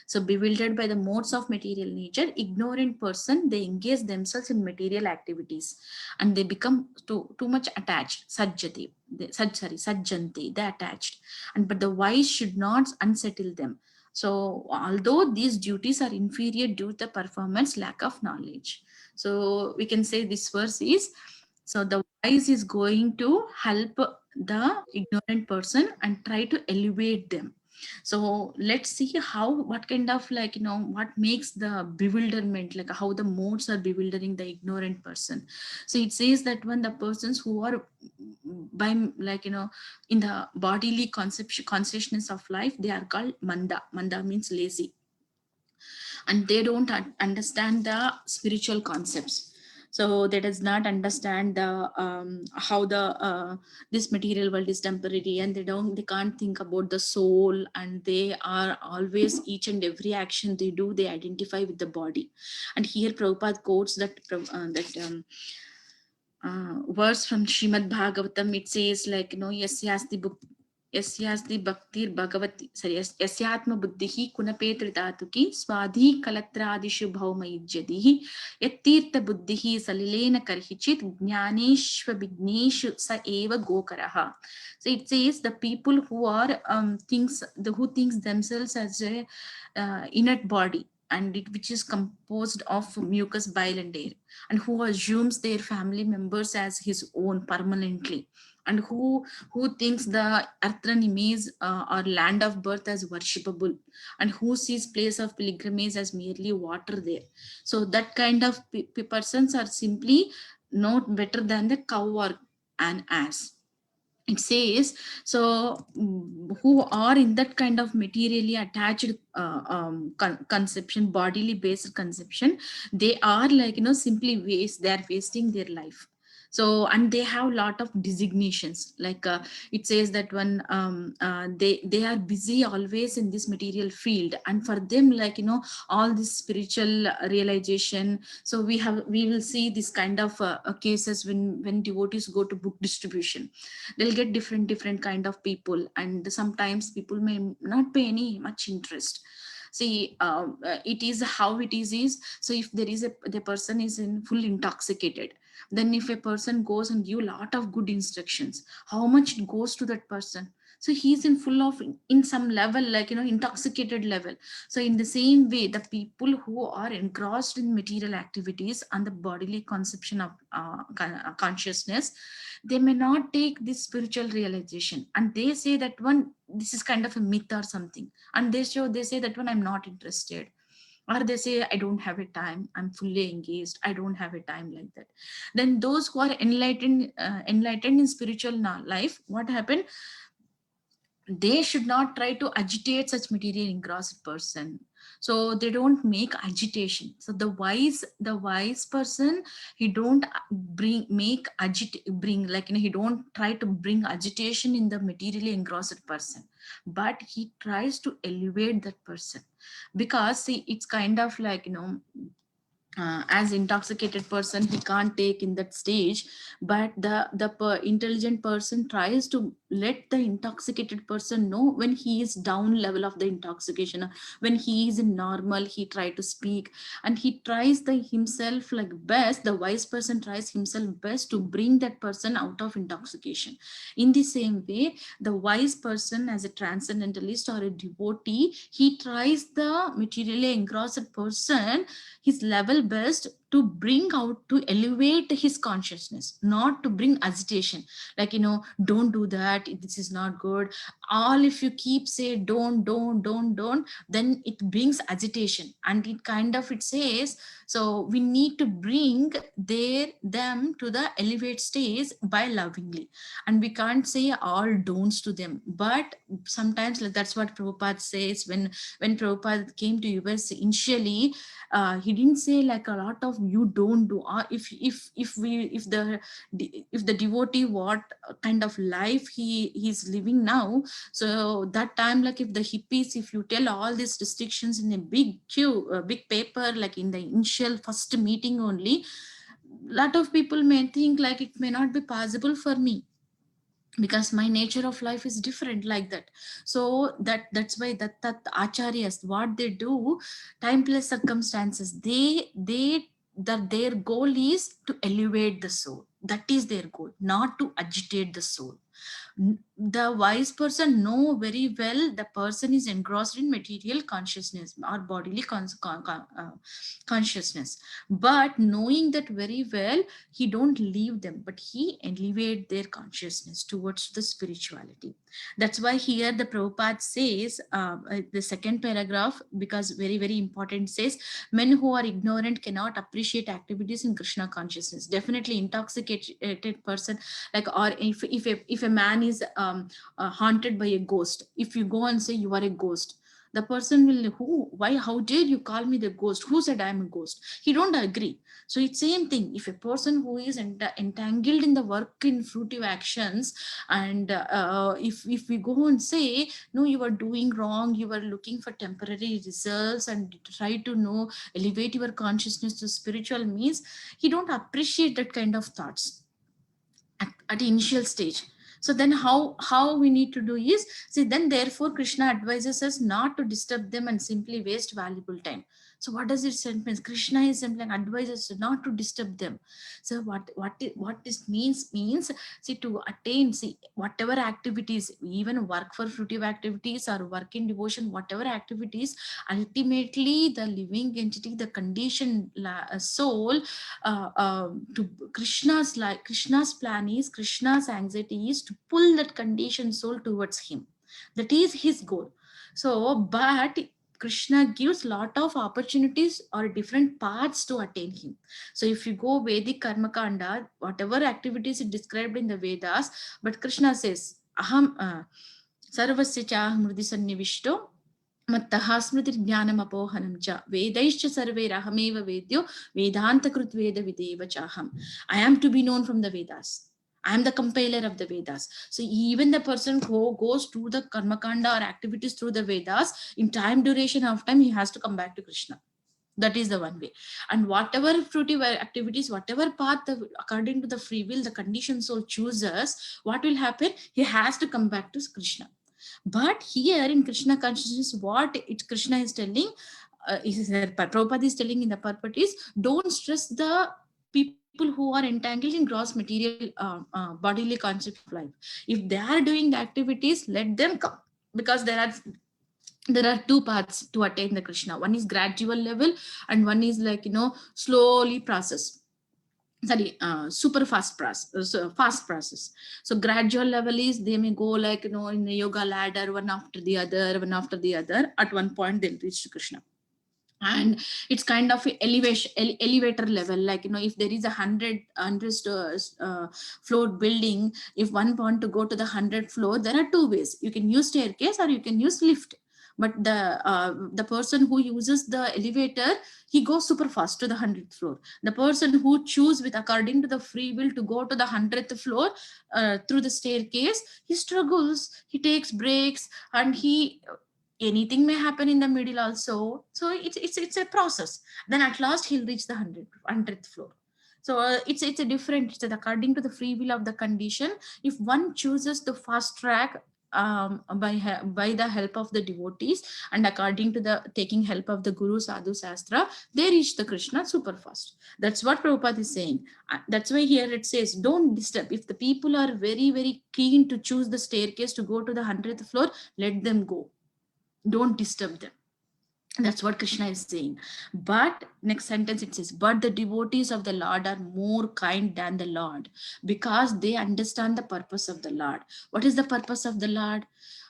Speaker 1: So bewildered by the modes of material nature, ignorant person, they engage themselves in material activities and they become too much attached. Sajjati, sajjanti, they attached. But the wise should not unsettle them. So although these duties are inferior due to the performance lack of knowledge. So we can say this verse is, so the wise is going to help the ignorant person and try to elevate them. So let's see what kind of what makes the bewilderment, like how the modes are bewildering the ignorant person. So it says that when the persons who are by in the bodily conception consciousness of life, they are called manda. Manda means lazy, and they don't understand the spiritual concepts. So they does not understand the how the this material world is temporary, and they can't think about the soul, and they are always, each and every action they do, they identify with the body. And here Prabhupada quotes verse from Srimad Bhagavatam. It says yasyasti bhaktir bhagavati, sorry, yasyatma buddhihi kunapetri dhatuki swadhi kalatradishu bhaumajyadihi yattirtha buddhihi salilena karhichit jnaneshva vigneshu sa eva gokaraha. So it says the people who are who thinks themselves as a inert body, and which is composed of mucus, bile and air, and who assumes their family members as his own permanently, and who thinks the earthen image or land of birth as worshipable, and who sees place of pilgrimage as merely water there. So that kind of persons are simply not better than the cow or an ass. It says, so who are in that kind of materially attached conception, bodily based conception, they are simply they are wasting their life. So, and they have a lot of designations, it says that when they are busy always in this material field, and for them all this spiritual realization. So we will see this kind of cases when devotees go to book distribution. They'll get different kind of people, and sometimes people may not pay any much interest. See, it is how it is. So if there is the person is in full intoxicated, then if a person goes and give a lot of good instructions, how much it goes to that person? So he's in full of, in some level, intoxicated level. So in the same way, the people who are engrossed in material activities and the bodily conception of consciousness, they may not take this spiritual realization, and they say that one, this is kind of a myth or something, and they say that one, I'm not interested, or they say I don't have a time, I'm fully engaged, I don't have a time, like that. Then those who are enlightened in spiritual life, what happened? They should not try to agitate such material engrossed person. So they don't make agitation. So the wise person, he don't he don't try to bring agitation in the materially engrossed person, but he tries to elevate that person. Because see, it's kind of as intoxicated person, he can't take in that stage, but the intelligent person tries to let the intoxicated person know when he is down level of the intoxication. When he is in normal, he try to speak, and he tries himself like best. The wise person tries himself best to bring that person out of intoxication. In the same way, the wise person, as a transcendentalist or a devotee, he tries the materially engrossed person his level best to bring out, to elevate his consciousness, not to bring agitation. Don't do that, this is not good. All, if you keep say don't, then it brings agitation, and it kind of, it says, so we need to bring them to the elevate stage by lovingly, and we can't say all don'ts to them. But sometimes, that's what Prabhupada says. When Prabhupada came to US initially, he didn't say like a lot of you don't do, or if the devotee, what kind of life he's living now. So that time, like if the hippies, if you tell all these restrictions in a big paper, like in the initial first meeting only, lot of people may think like it may not be possible for me, because my nature of life is different, like that. So that's why that acharyas, what they do, time plus circumstances, that their goal is to elevate the soul. That is their goal, not to agitate the soul. the wise person know very well the person is engrossed in material consciousness or bodily consciousness, but knowing that very well, he don't leave them, but he elevate their consciousness towards the spirituality. That's why here the Prabhupada says, the second paragraph, because very, very important, says, men who are ignorant cannot appreciate activities in Krishna consciousness. Definitely intoxicated person, like, or if a man is haunted by a ghost, if you go and say you are a ghost, the person will, why, how dare you call me the ghost? Who said I am a ghost? He don't agree. So it's same thing. If a person who is entangled in the work in fruitive actions, and if we go and say, no, you are doing wrong, you are looking for temporary results and try to know, elevate your consciousness to spiritual means, he don't appreciate that kind of thoughts at the initial stage. So then how we need to do is, see, then therefore Krishna advises us not to disturb them and simply waste valuable time. So what does it mean? Krishna is simply advises us not to disturb them. So what this means, see, to attain, see, whatever activities, even work for fruitive activities or work in devotion, whatever activities, ultimately the living entity, the conditioned soul, to Krishna's plan is, Krishna's anxiety is to pull that conditioned soul towards him. That is his goal. So, but Krishna gives lot of opportunities or different paths to attain him. So if you go Vedic Karma Kanda, whatever activities is described in the Vedas, but Krishna says, Aham sarvasya chaham mridi sannivishto mattaha smriti jnanam apohanam cha vedaischa sarvairahameva vedyo vedanta krut veda videva chaham. I am to be known from the Vedas. I am the compiler of the Vedas. So even the person who goes to the Karmakanda or activities through the Vedas, in time duration of time, he has to come back to Krishna. That is the one way. And whatever fruitive activities, whatever path, according to the free will, the conditioned soul chooses, what will happen? He has to come back to Krishna. But here in Krishna consciousness, what Krishna is telling, Prabhupada is telling in the purport is, don't stress the people who are entangled in gross material bodily concept of life. If they are doing the activities, let them come, because there are two paths to attain the Krishna. One is gradual level, and one is like, slowly process. Sorry, super fast process. Fast process. So gradual level is, they may go like, in the yoga ladder, one after the other. At one point, they'll reach to Krishna. And it's kind of elevator level, like, if there is a 100 floor building, if one want to go to the 100th floor, there are two ways. You can use staircase or you can use lift. But the person who uses the elevator, he goes super fast to the 100th floor. The person who choose with according to the free will to go to the 100th floor through the staircase, he struggles, he takes breaks, and anything may happen in the middle also. So it's a process. Then at last he'll reach the 100th floor. So it's a different, it's according to the free will of the condition. If one chooses the fast track by the help of the devotees, and according to the taking help of the Guru, Sadhu, Shastra, they reach the Krishna super fast. That's what Prabhupada is saying. That's why here it says, don't disturb. If the people are very, very keen to choose the staircase to go to the 100th floor, let them go. Don't disturb them. That's what Krishna is saying. But next sentence it says, but the devotees of the Lord are more kind than the Lord, because they understand the purpose of the Lord. What is the purpose of the Lord?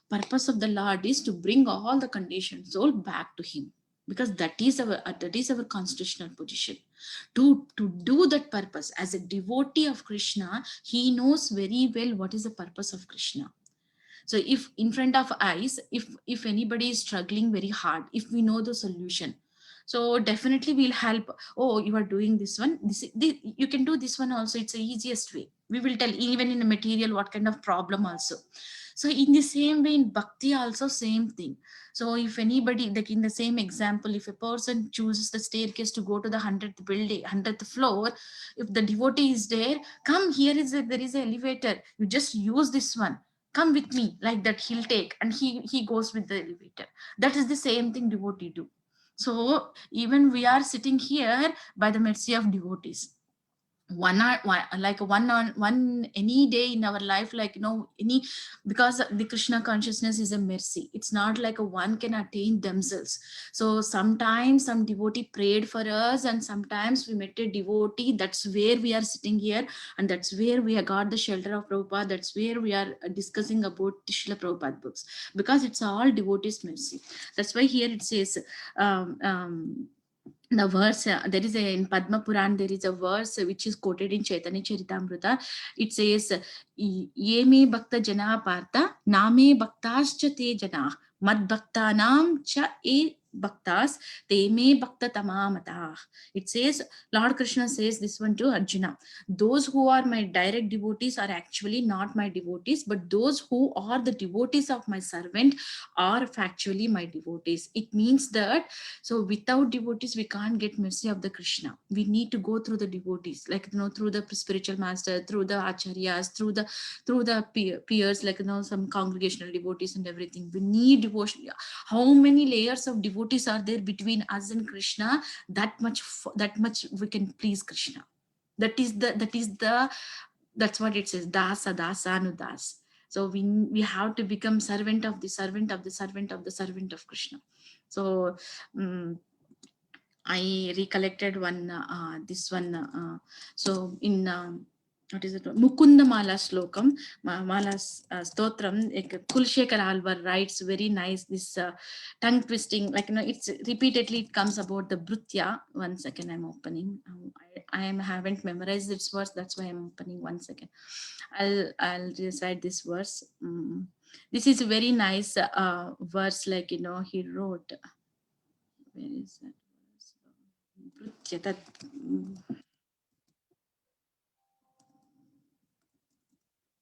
Speaker 1: Purpose of the Lord is to bring all the conditioned soul back to him, because that is our constitutional position. To do that purpose, as a devotee of Krishna, he knows very well what is the purpose of Krishna. So if in front of eyes, if anybody is struggling very hard, if we know the solution, so definitely we'll help. Oh, you are doing this one, this you can do this one also, it's the easiest way. We will tell even in the material what kind of problem also. So in the same way, in bhakti also same thing. So if anybody, like in the same example, if a person chooses the staircase to go to the 100th building, 100th floor, if the devotee is there, come, there is an elevator, you just use this one, come with me, like that, he'll take, and he goes with the elevator. That is the same thing devotee do. So even we are sitting here by the mercy of devotees. one any day in our life, like any, because the Krishna consciousness is a mercy. It's not like a one can attain themselves. So sometimes some devotee prayed for us, and sometimes we met a devotee. That's where we are sitting here, and that's where we have got the shelter of Prabhupada. That's where we are discussing about Srila Prabhupada books, because it's all devotees mercy. That's why here it says, the verse, there is a, in Padma Puran, there is a verse which is quoted in Chaitanya Charitamrita. It says, ye me bhakta jana partha name bhaktascha te jana mad bhaktanam cha e bhaktas te me bhakta tamamata. It says, Lord Krishna says this one to Arjuna, those who are my direct devotees are actually not my devotees, but those who are the devotees of my servant are factually my devotees. It means that, so without devotees, we can't get mercy of the Krishna. We need to go through the devotees, like through the spiritual master, through the acharyas, through the peers, like some congregational devotees and everything. We need devotion. How many layers of devotees are there between us and Krishna? That much we can please Krishna. That's what it says. Dasa anudas. So we have to become servant of the servant of the servant of the servant of Krishna. So I recollected this one. So in what is it? Mukunda Mala Slokam, Mala Stotram, Kulshekar Alvar writes very nice, this tongue twisting, like, it's repeatedly, it comes about the Brutya. 1 second, I'm opening. I haven't memorized this verse, that's why I'm opening. 1 second. I'll recite this verse. This is a very nice verse, like, he wrote. Where is that? Brutya,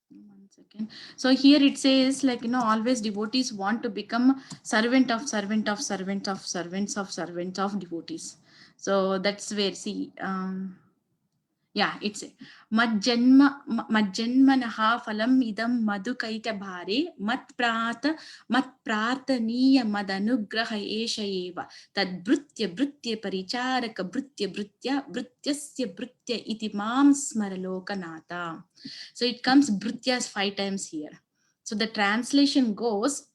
Speaker 1: one second. So here it says, like, always devotees want to become servant of servant of servant of servants of servant of devotees. So that's where, see, yeah, it's majjanmanaha phalam idam madhukaita bhare matprarthaniya madanugraha esha eva tad brutya paricharaka brytyasya brytya iti mam smaralokanata. So it comes brytyas 5 times here. So the translation goes,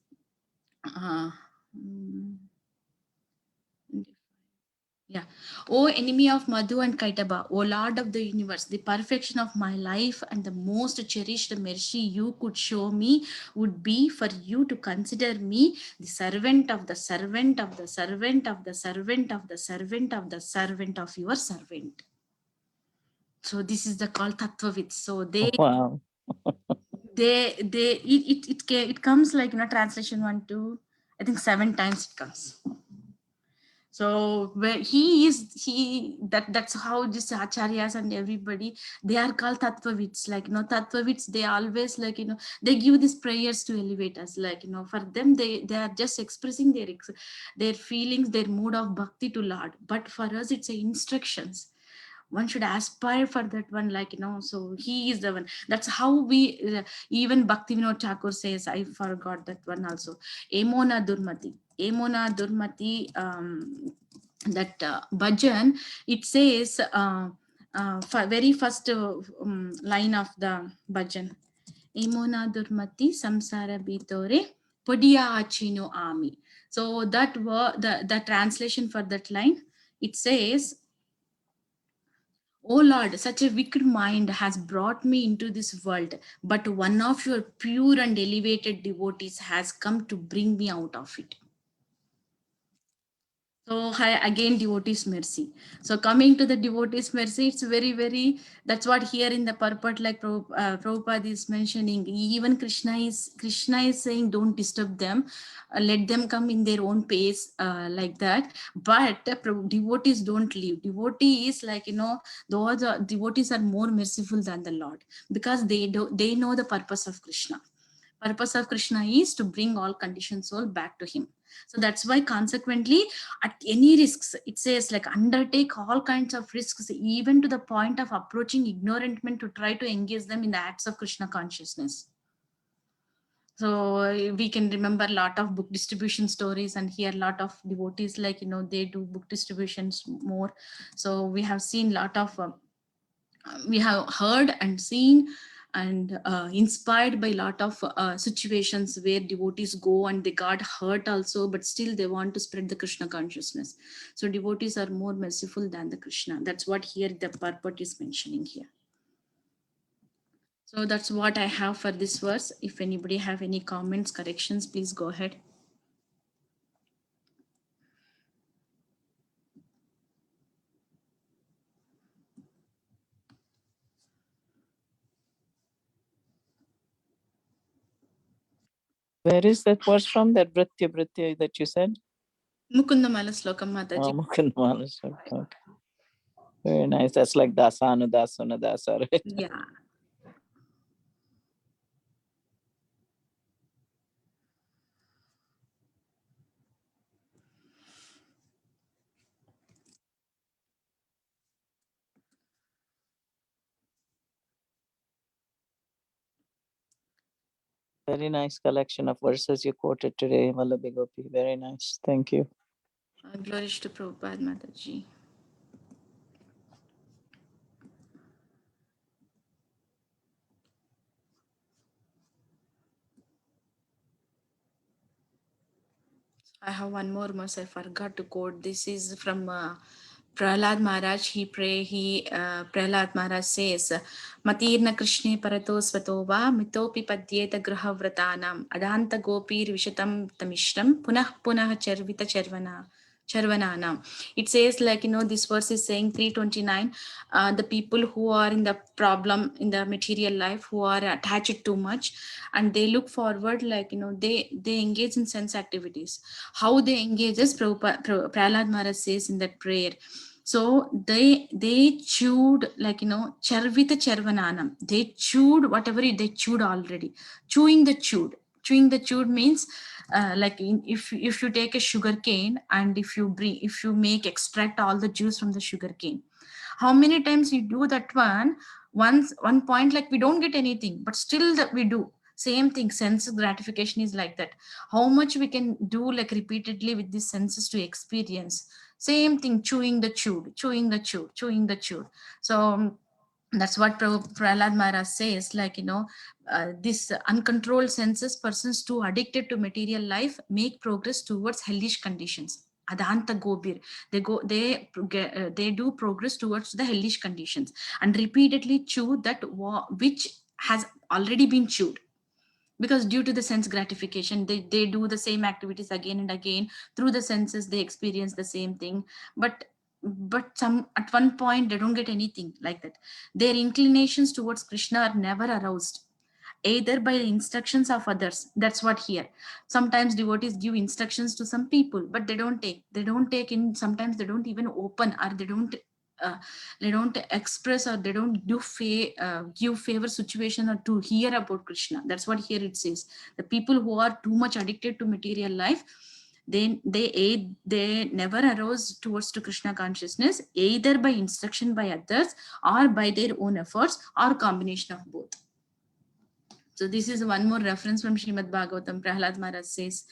Speaker 1: yeah. O enemy of Madhu and Kaitaba, O Lord of the universe, the perfection of my life and the most cherished mercy you could show me would be for you to consider me the servant of the servant of the servant of the servant of the servant of the servant of your servant. So this is the called Tattvavits. So
Speaker 2: Wow.
Speaker 1: it comes like, translation 1, 2, I think 7 times it comes. So where that's how this acharyas and everybody, they are called tattvavits. Like, tattvavits, they always, like, they give these prayers to elevate us. Like, for them, they are just expressing their feelings, their mood of bhakti to Lord. But for us, it's instructions. One should aspire for that one, like, so he is the one. That's how we, even Bhaktivinoda Thakur says, I forgot that one also, Emona Durmati. That bhajan, it says, very first line of the bhajan, Emona Durmati samsara bitore podiya achino ami. So that the translation for that line, it says, O Lord, such a wicked mind has brought me into this world, but one of your pure and elevated devotees has come to bring me out of it. So again, devotees mercy. So coming to the devotees mercy, it's very, very, that's what here in the purport, like Prabhupada is mentioning, even Krishna is saying, don't disturb them, let them come in their own pace, like that. But devotees don't leave. Devotees, like, those devotees are more merciful than the Lord, because they know the purpose of Krishna. Purpose of Krishna is to bring all conditioned soul back to him. So that's why, consequently, at any risks, it says, like, undertake all kinds of risks, even to the point of approaching ignorant men, to try to engage them in the acts of Krishna consciousness. So we can remember a lot of book distribution stories, and here a lot of devotees, like, they do book distributions more. So we have seen a lot of we have heard and seen and inspired by a lot of situations where devotees go and they got hurt also, but still they want to spread the Krishna consciousness. So devotees are more merciful than the Krishna. That's what here the purport is mentioning here. So that's what I have for this verse. If anybody have any comments, corrections, please go ahead.
Speaker 2: Where is that verse from? That Britya that you said?
Speaker 1: Mukundamala Slokam Mataji.
Speaker 2: Oh, Mukundamala. Okay. Very nice. That's like Dasanu Dasuna Dasa, right?
Speaker 1: Yeah.
Speaker 2: Very nice collection of verses you quoted today, Vallabhi Gopi. Very nice. Thank you.
Speaker 1: Glories to Prabhupada Mataji. I have one more verse I forgot to quote. This is from Prahlad Maharaj. Prahlad Maharaj says, Matirna Krishne Parato Svatova Mitopi Padyeta Grahavratanam Adanta Gopir Vishatam Tamishram Punah Punah Charvita Charvananam. It says, like, this verse is saying 329, the people who are in the problem in the material life, who are attached too much, and they look forward, like, they engage in sense activities. How they engage, as Prahlad Maharaj says in that prayer. So they chewed, like, charvita charvananam. They chewed whatever they chewed already. Chewing the chewed means, like, if you take a sugar cane and if you make extract all the juice from the sugar cane, how many times you do that one point, like, we don't get anything, but still that we do. Same thing, sense gratification is like that. How much we can do, like, repeatedly with these senses to experience. Same thing, chewing the chewed. So that's what Prahlad Maharaj says, like, this uncontrolled senses, persons too addicted to material life, make progress towards hellish conditions. Adanta Gobir, they do progress towards the hellish conditions and repeatedly chew that which has already been chewed, because due to the sense gratification, they do the same activities again and again. Through the senses they experience the same thing, but some at one point they don't get anything like that. Their inclinations towards Krishna are never aroused, either by the instructions of others. That's what here. Sometimes devotees give instructions to some people, but they don't take in. Sometimes they don't even open, or uh, they don't express, or they don't give favor situation or to hear about Krishna. That's what here it says. The people who are too much addicted to material life, they never arouse towards to Krishna consciousness, either by instruction by others or by their own efforts, or combination of both. So this is one more reference from Srimad Bhagavatam. Prahlad Maharaj says,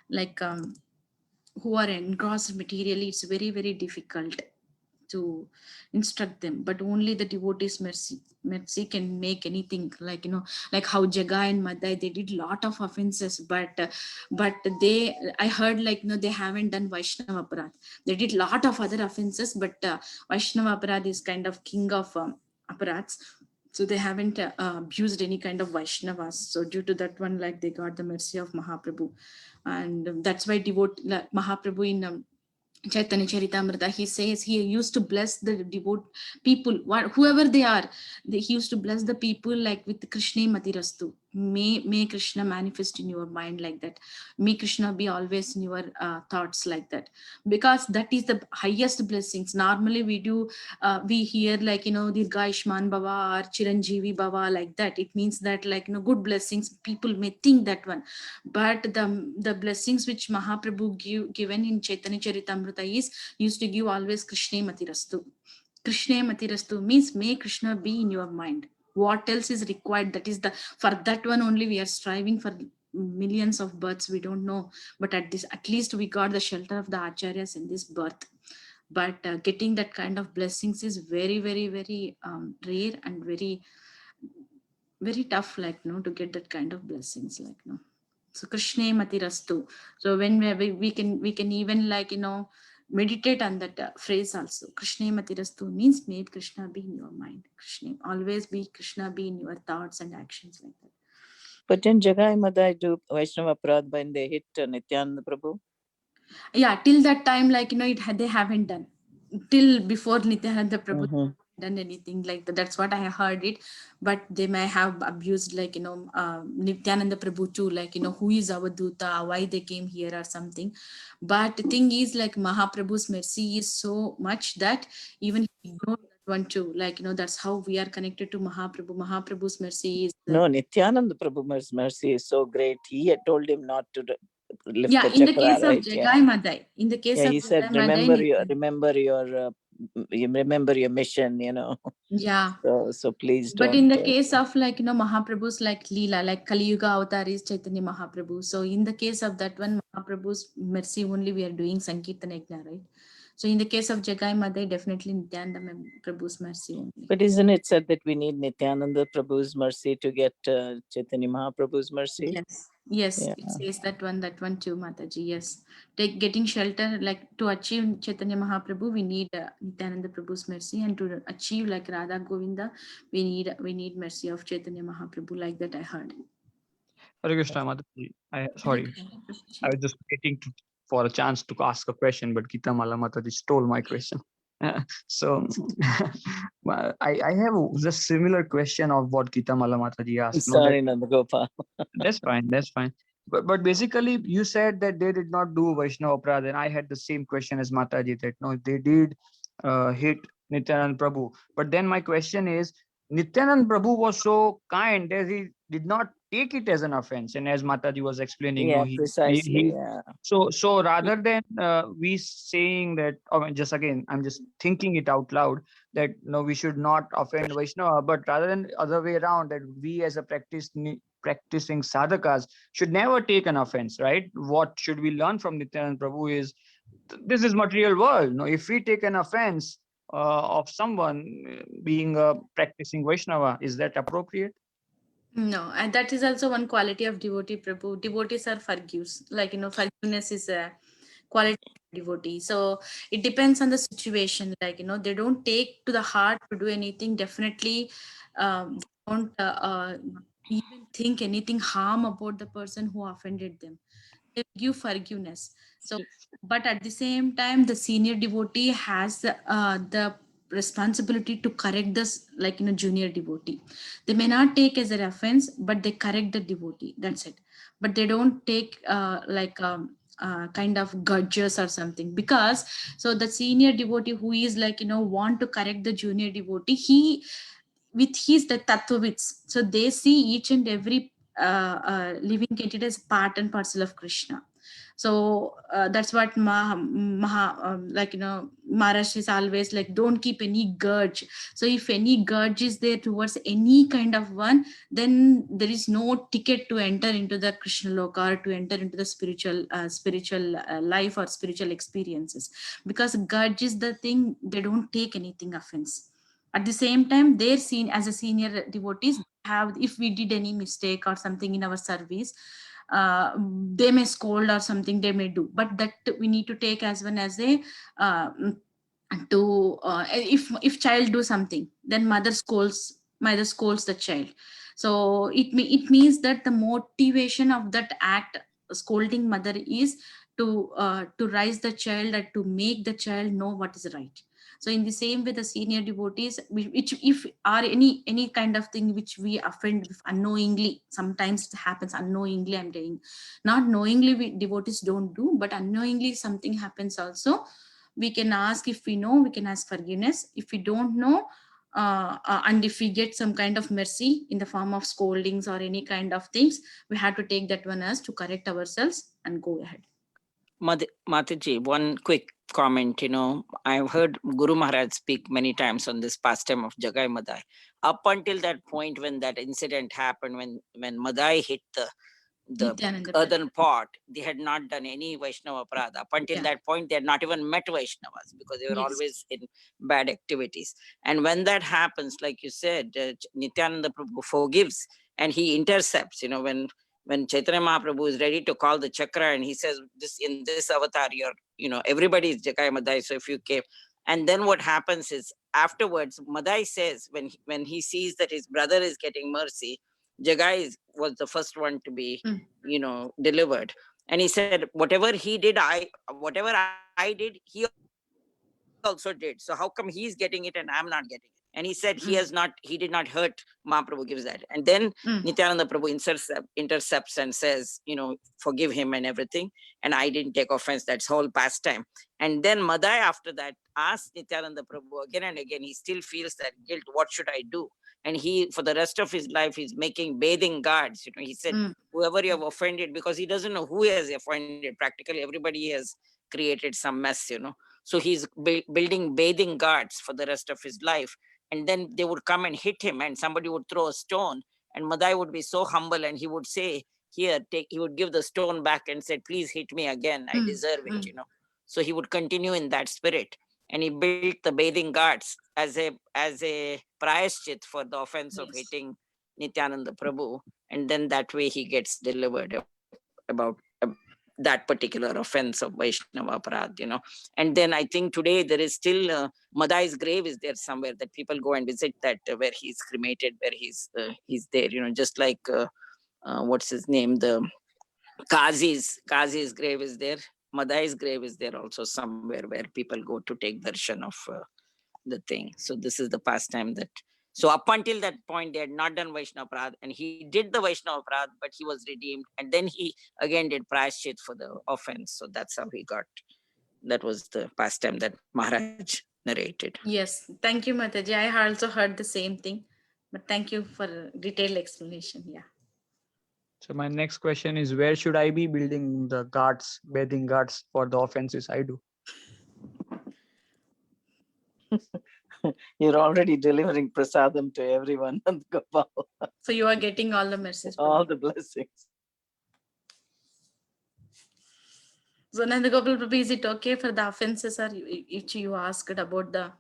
Speaker 1: like, who are engrossed materially, it's very, very difficult to instruct them, but only the devotees mercy can make anything, like, like how Jagai and Madai, they did lot of offenses, but I heard, like, they haven't done Vaishnava Aparadh. They did lot of other offenses, but Vaishnava Aparadh is kind of king of aparadhs. So they haven't abused any kind of Vaishnavas. So due to that one, like, they got the mercy of Mahaprabhu. And that's why Mahaprabhu in Chaitanya Charitamrita, he says he used to bless the people, whoever they are. He used to bless the people, like, with Krishna Matirastu. May Krishna manifest in your mind, like that. May Krishna be always in your thoughts, like that. Because that is the highest blessings. Normally we hear, like, Dirgha Ayushman Bhava or Chiranjeevi Bhava, like that. It means that, like, good blessings. People may think that one. But the blessings which Mahaprabhu given in Chaitanya Charitamrita is used to give always Krishna Matirastu. Krishna Matirastu means may Krishna be in your mind. What else is required? That is for that one only we are striving for millions of births. We don't know, but at least we got the shelter of the acharyas in this birth. but getting that kind of blessings is very, very, very rare and very, very tough, like, to get that kind of blessings, like, So Krishna Matirastu. So when we can even, like, meditate on that phrase also. Krishna Matirastu means may Krishna be in your mind. Krishna, always be Krishna be in your thoughts and actions, like that.
Speaker 2: But in Jagai Madai do Vaishnava Aparadha when they hit Nityananda Prabhu?
Speaker 1: Yeah, till that time, like, they haven't done. Till before Nityananda Prabhu
Speaker 2: Mhm.
Speaker 1: done anything like that. That's what I heard it. But they may have abused, like, Nityananda Prabhu too, like, who is our Duta, why they came here or something. But the thing is, like, Mahaprabhu's mercy is so much that even he ignored that one too. Like, that's how we are connected to Mahaprabhu. Mahaprabhu's mercy is
Speaker 2: No, Nityananda Prabhu's mercy is so great. He had told him not to lift
Speaker 1: yeah,
Speaker 2: the
Speaker 1: in the
Speaker 2: chakra,
Speaker 1: case of
Speaker 2: right? Yeah.
Speaker 1: Jagai Madai. In the case
Speaker 2: Yeah,
Speaker 1: of
Speaker 2: he said,
Speaker 1: Jagai Madai,
Speaker 2: remember your mission,
Speaker 1: yeah.
Speaker 2: So please
Speaker 1: But
Speaker 2: don't.
Speaker 1: in the case of, like, Mahaprabhu's, like, Leela, like Kali Yuga avatar is Chaitanya Mahaprabhu. So in the case of that one, Mahaprabhu's mercy only we are doing Sankirtan Yajna, right? So in the case of Jagai Madai, definitely Nityananda Prabhu's mercy only.
Speaker 2: But isn't it said that we need Nityananda Prabhu's mercy to get Chaitanya Mahaprabhu's mercy?
Speaker 1: Yes,
Speaker 2: Yeah.
Speaker 1: it says that one too, Mataji. Yes, getting shelter, like, to achieve Chaitanya Mahaprabhu, we need Nityananda Prabhu's mercy, and to achieve, like, Radha Govinda, we need mercy of Chaitanya Mahaprabhu. Like that, I heard.
Speaker 5: Hare Krishna, Mataji. Sorry, I was just waiting for a chance to ask a question, but Gita Mala Mataji stole my question. So I have the similar question of what Gita Mala Mataji asked.
Speaker 2: Sorry, Nandagopal.
Speaker 5: That's fine. That's fine. But basically, you said that they did not do Vaishnava Aparadha, and I had the same question as Mataji, that no, they did hit Nityanand Prabhu. But then my question is, Nityanand Prabhu was so kind that he did not take it as an offense, and as Mataji was explaining,
Speaker 2: Yeah,
Speaker 5: no,
Speaker 2: precisely. Yeah.
Speaker 5: so rather than we saying that, just again, I'm just thinking it out loud, that no, we should not offend Vaishnava, but rather than other way around, that we as a practicing sadhakas should never take an offense, right? What should we learn from Nityanand Prabhu is, this is material world. No, if we take an offense of someone being a practicing Vaishnava, is that appropriate?
Speaker 1: No, and that is also one quality of devotee, Prabhu. Devotees are forgives. Like, forgiveness is a quality of devotee. So it depends on the situation. Like, they don't take to the heart to do anything. Definitely they don't even think anything harm about the person who offended them. They give forgiveness. So, but at the same time, the senior devotee has the responsibility to correct this, like, junior devotee. They may not take as an offense, but they correct the devotee. That's it. But they don't take kind of grudges or something, because so the senior devotee who is, like, want to correct the junior devotee, he with his the tattvavits, so they see each and every living entity as part and parcel of Krishna. So that's what like, Maharaj is always like, don't keep any grudge. So if any grudge is there towards any kind of one, then there is no ticket to enter into the Krishna loka, or to enter into the spiritual life or spiritual experiences, because grudge is the thing. They don't take anything offense. At the same time, they're seen as a senior devotees, have, if we did any mistake or something in our service, they may scold or something they may do, but that we need to take as one as a if child do something, then mother scolds the child. So it means that the motivation of that act, scolding mother, is to raise the child and to make the child know what is right. So in the same way, the senior devotees, which if are any kind of thing which we offend unknowingly, sometimes it happens unknowingly, I'm saying, not knowingly devotees don't do, but unknowingly something happens also. We can ask, if we know, we can ask forgiveness. If we don't know, and if we get some kind of mercy in the form of scoldings or any kind of things, we have to take that one as to correct ourselves and go ahead.
Speaker 3: Mataji, one quick comment. I've heard Guru Maharaj speak many times on this pastime of Jagai Madai. Up until that point when that incident happened, when Madai hit the the
Speaker 1: Nityananda
Speaker 3: earthen pot, they had not done any Vaishnava aparadha. Up until
Speaker 1: Yeah.
Speaker 3: that point, they had not even met Vaishnavas because they were
Speaker 1: Yes.
Speaker 3: always in bad activities. And when that happens, like you said, Nityananda Prabhu forgives and he intercepts. When Chaitanya Mahaprabhu is ready to call the chakra and he says, "This in this avatar, everybody is Jagai Madai. So if you came," and then what happens is afterwards, Madai says when he sees that his brother is getting mercy, Jagai was the first one to be, delivered. And he said, whatever he did, whatever I did, he also did. So how come he's getting it and I'm not getting it? And he said he did not hurt. Mahaprabhu gives that. And then Nityananda Prabhu intercepts and says, forgive him and everything. And I didn't take offense. That's whole pastime. And then Madai after that asks Nityananda Prabhu again and again. He still feels that guilt. What should I do? And he, for the rest of his life, he's making bathing guards. He said, whoever you have offended, because he doesn't know who he has offended. Practically everybody has created some mess, So he's building bathing guards for the rest of his life. And then they would come and hit him and somebody would throw a stone. And Madai would be so humble and he would say, he would give the stone back and said, please hit me again. I deserve it, So he would continue in that spirit. And he built the bathing guards as a prayaschit for the offense of hitting Nityananda Prabhu. And then that way he gets delivered about that particular offense of Vaishnava aparad, And then I think today there is still Madai's grave is there somewhere that people go and visit that where he's cremated, where he's there, just like what's his name, the Qazi's grave is there. Madai's grave is there also somewhere where people go to take darshan of the thing. So this is the pastime that. So up until that point, they had not done Vaishnava Aparadha, and he did the Vaishnava Aparadha, but he was redeemed. And then he again did Prayashchit for the offense. So that's how he got. That was the pastime that Maharaj narrated.
Speaker 1: Yes, thank you, Mataji. I also heard the same thing, but thank you for a detailed explanation. Yeah.
Speaker 5: So my next question is, where should I be building the guards, bathing guards for the offenses I do?
Speaker 2: You're already delivering prasadam to everyone, Gopal.
Speaker 1: So you are getting all the mercies.
Speaker 2: All the blessings.
Speaker 1: So Nanda Gopal Prabhu, is it okay for the offenses, or if you asked about the?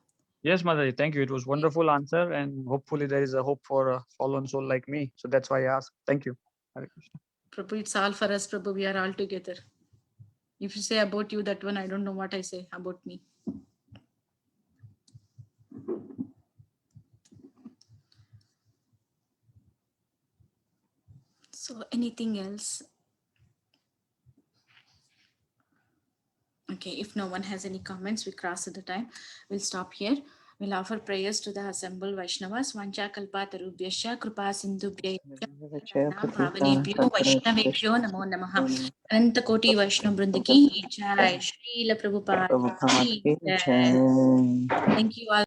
Speaker 5: Yes, Mataji, thank you. It was wonderful answer, and hopefully there is a hope for a fallen soul like me. So that's why I asked. Thank you. Hare Krishna.
Speaker 1: Prabhu, it's all for us, Prabhu. We are all together. If you say about you, that one, I don't know what I say about me. So anything else? Okay, if no one has any comments, we cross at the time. We'll stop here. We'll offer prayers to the assembled Vaishnavas. Vancha kalpatarubhyascha kripa sindhubhya bhavanebhyo Vaishnavebhyo namo namaha. Ananta Koti Vaishnav Vrinda ki jai. Srila Prabhupada ki jai. Thank you all.